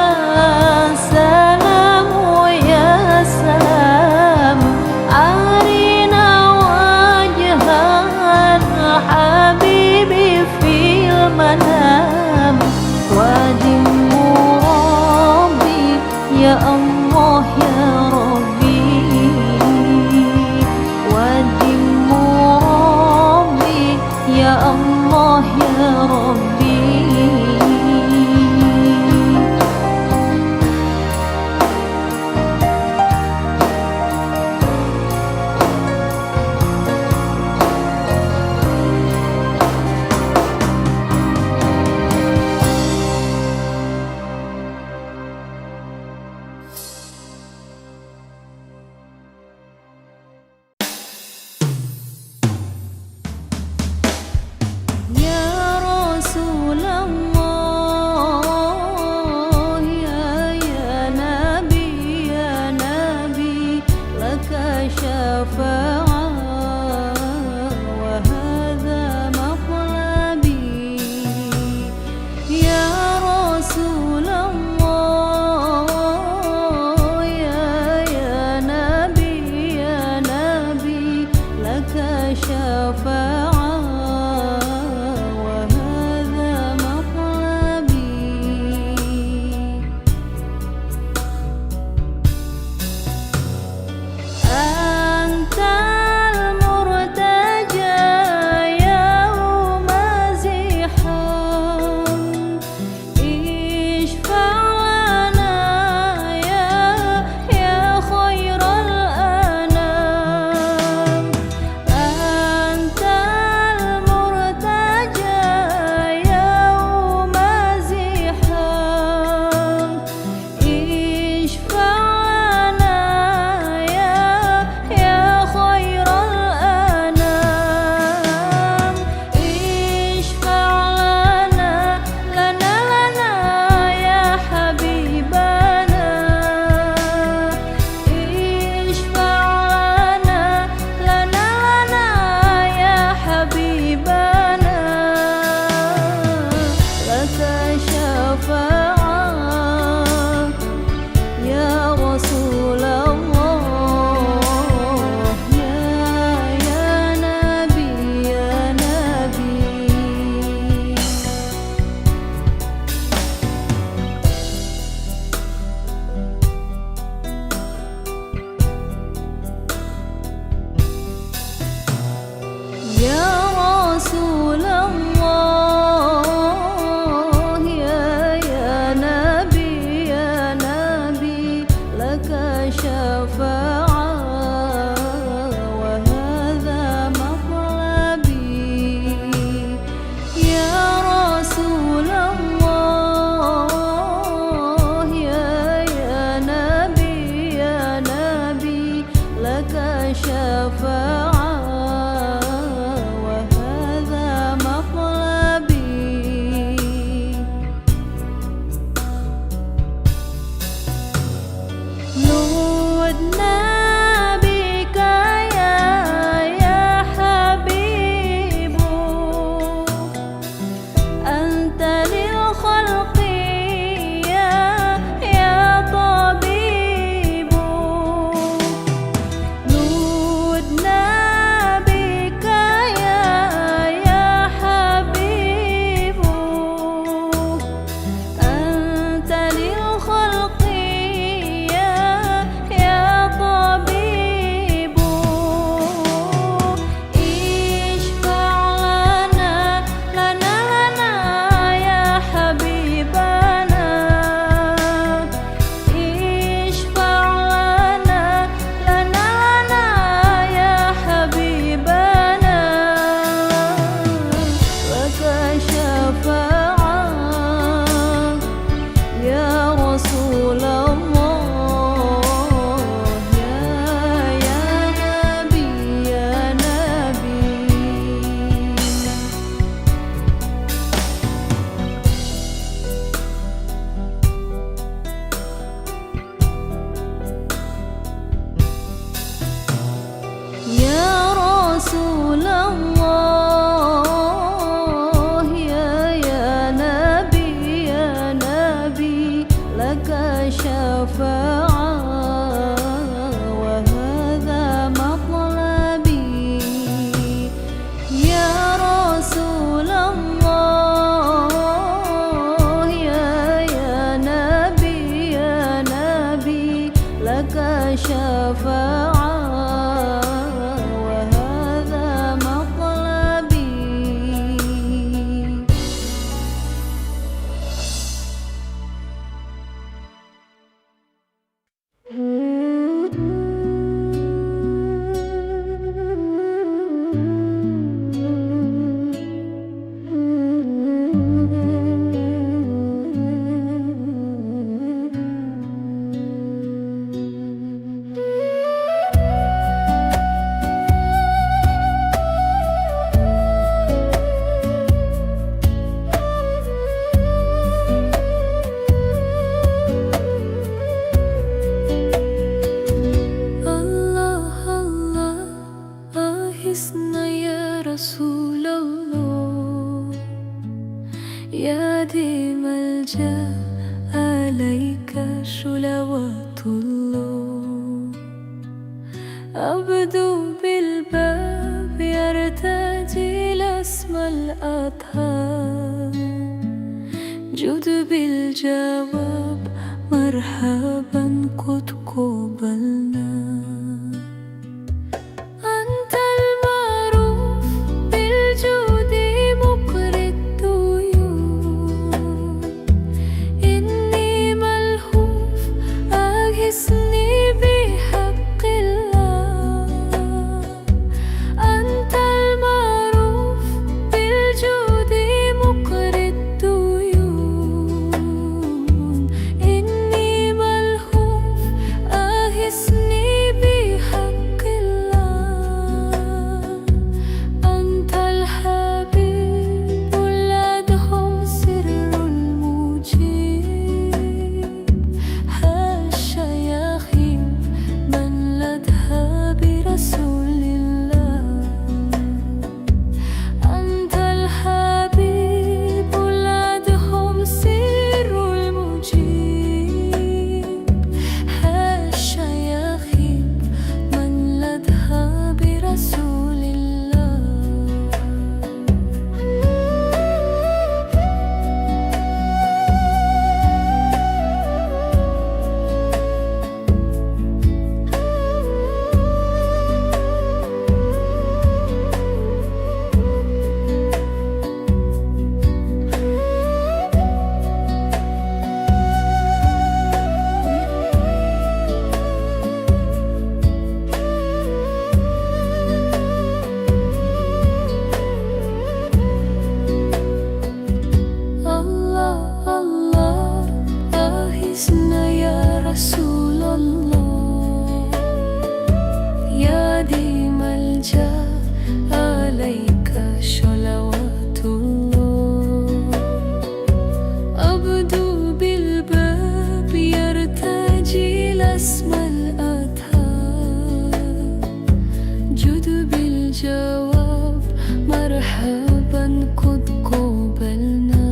يا ديم الجاه عليك صلوات الله. أبدو بالباب يرتجي الاسم الأطهار، جد بالجواب مرحبا قد قبلنا. أنت المعروف بالجود مقري الديون، إني ملهوف أغثني بحق الله. أنت المعروف بالجود مقري الديون، إني ملهوف أغثني بحق الله. أنت الحبيب الأدهم سر المجيب، حاشا يخيب من لدها برسول الله. أنت الحبيب الأدهم سر المجيب، حاشا يخيب من لدها برسول الله. Allah Allah ahisna ya Rasulullah. Ya dimal jah alaika sholawatullah. Abdu bilbab yartaji lasmal athar, jud biljawab marhaban qad qabalna.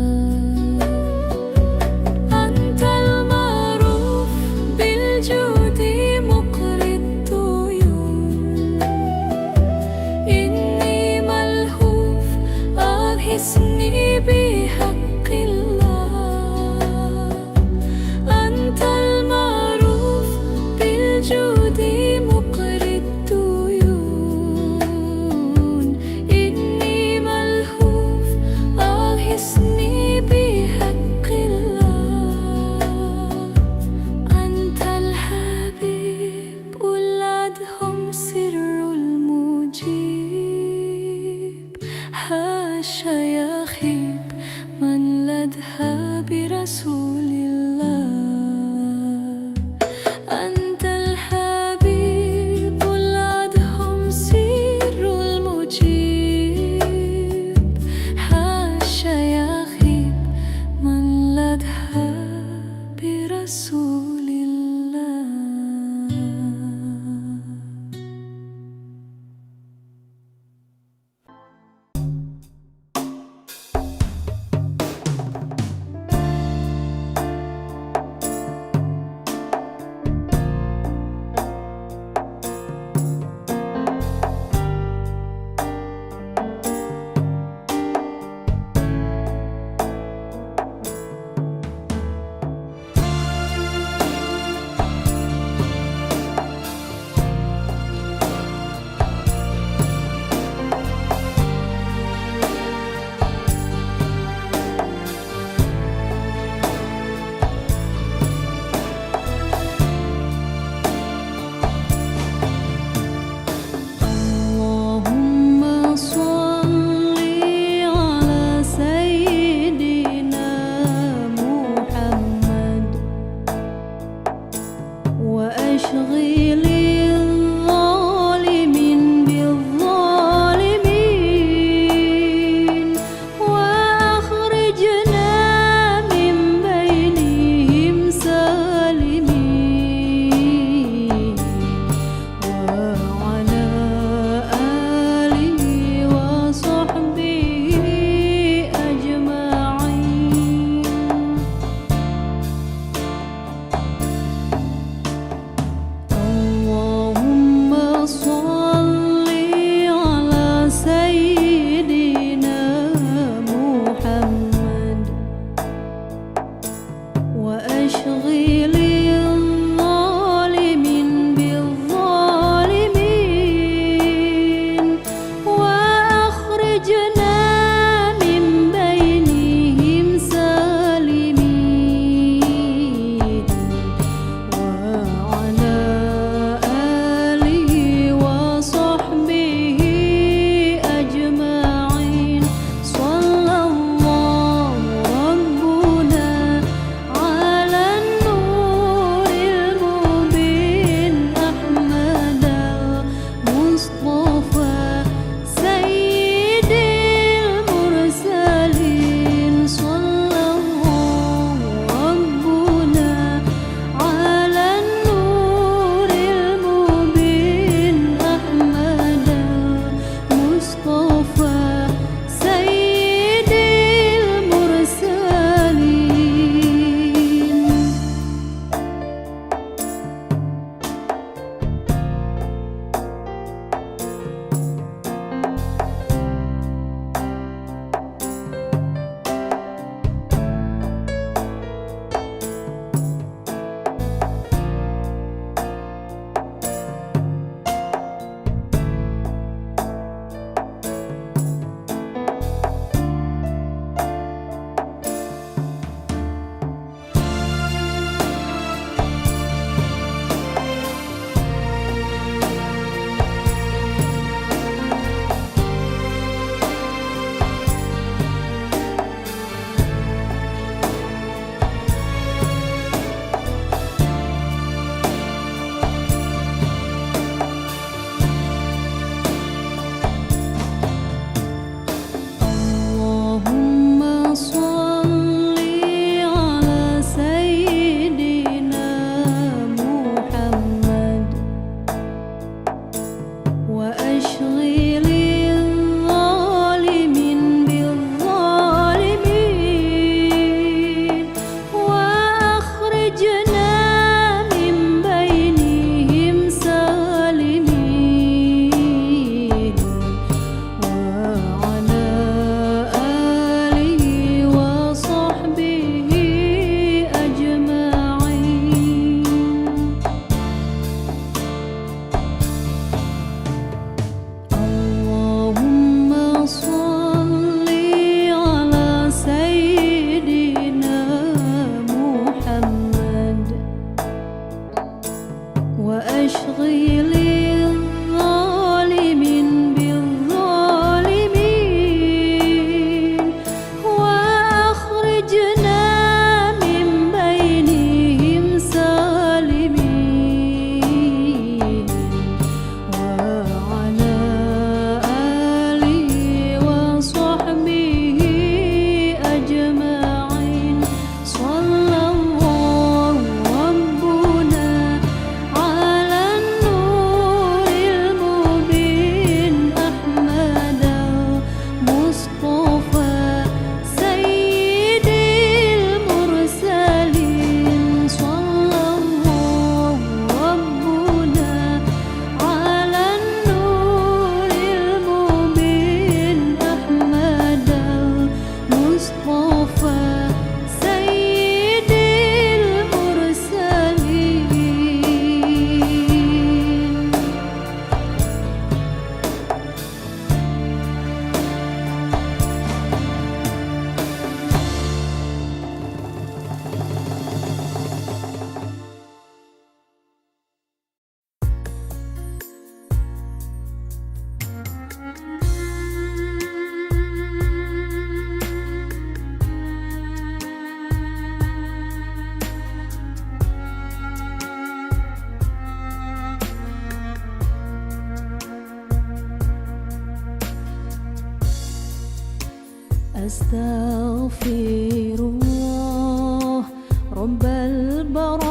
أنت المعروف بالجود مقري الديون، إني ملهوف أغثني بحق الله. أنت المعروف بالجود مقري الديون، إني ملهوف أغثني بحق الله. أنت الحبيب الأدهم سر المجيب، حاشا يخيب من لدها برسول الله. أنت الحبيب الأدهم سر المجيب، حاشا يخيب من لدها برسول الله. الله رب البرايا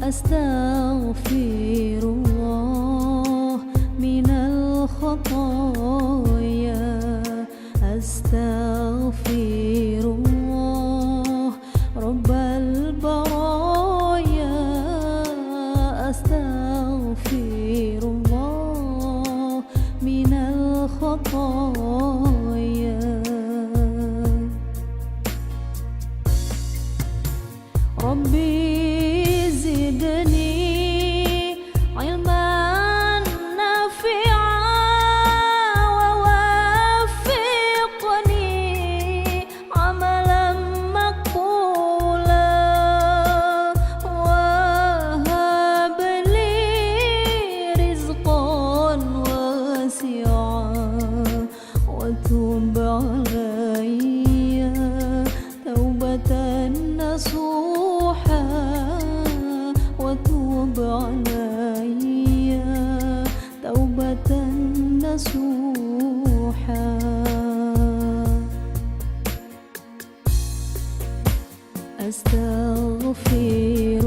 أستغفر الله من الخطايا أستغفر الله رب البرايا أستغفر الله من الخطايا ربي زدني علما نافعا ووفقني عملا مقبولا وهب لي رزقا واسعا وتب علي توبة نصوحا وتوب علي توبة نصوحا أستغفر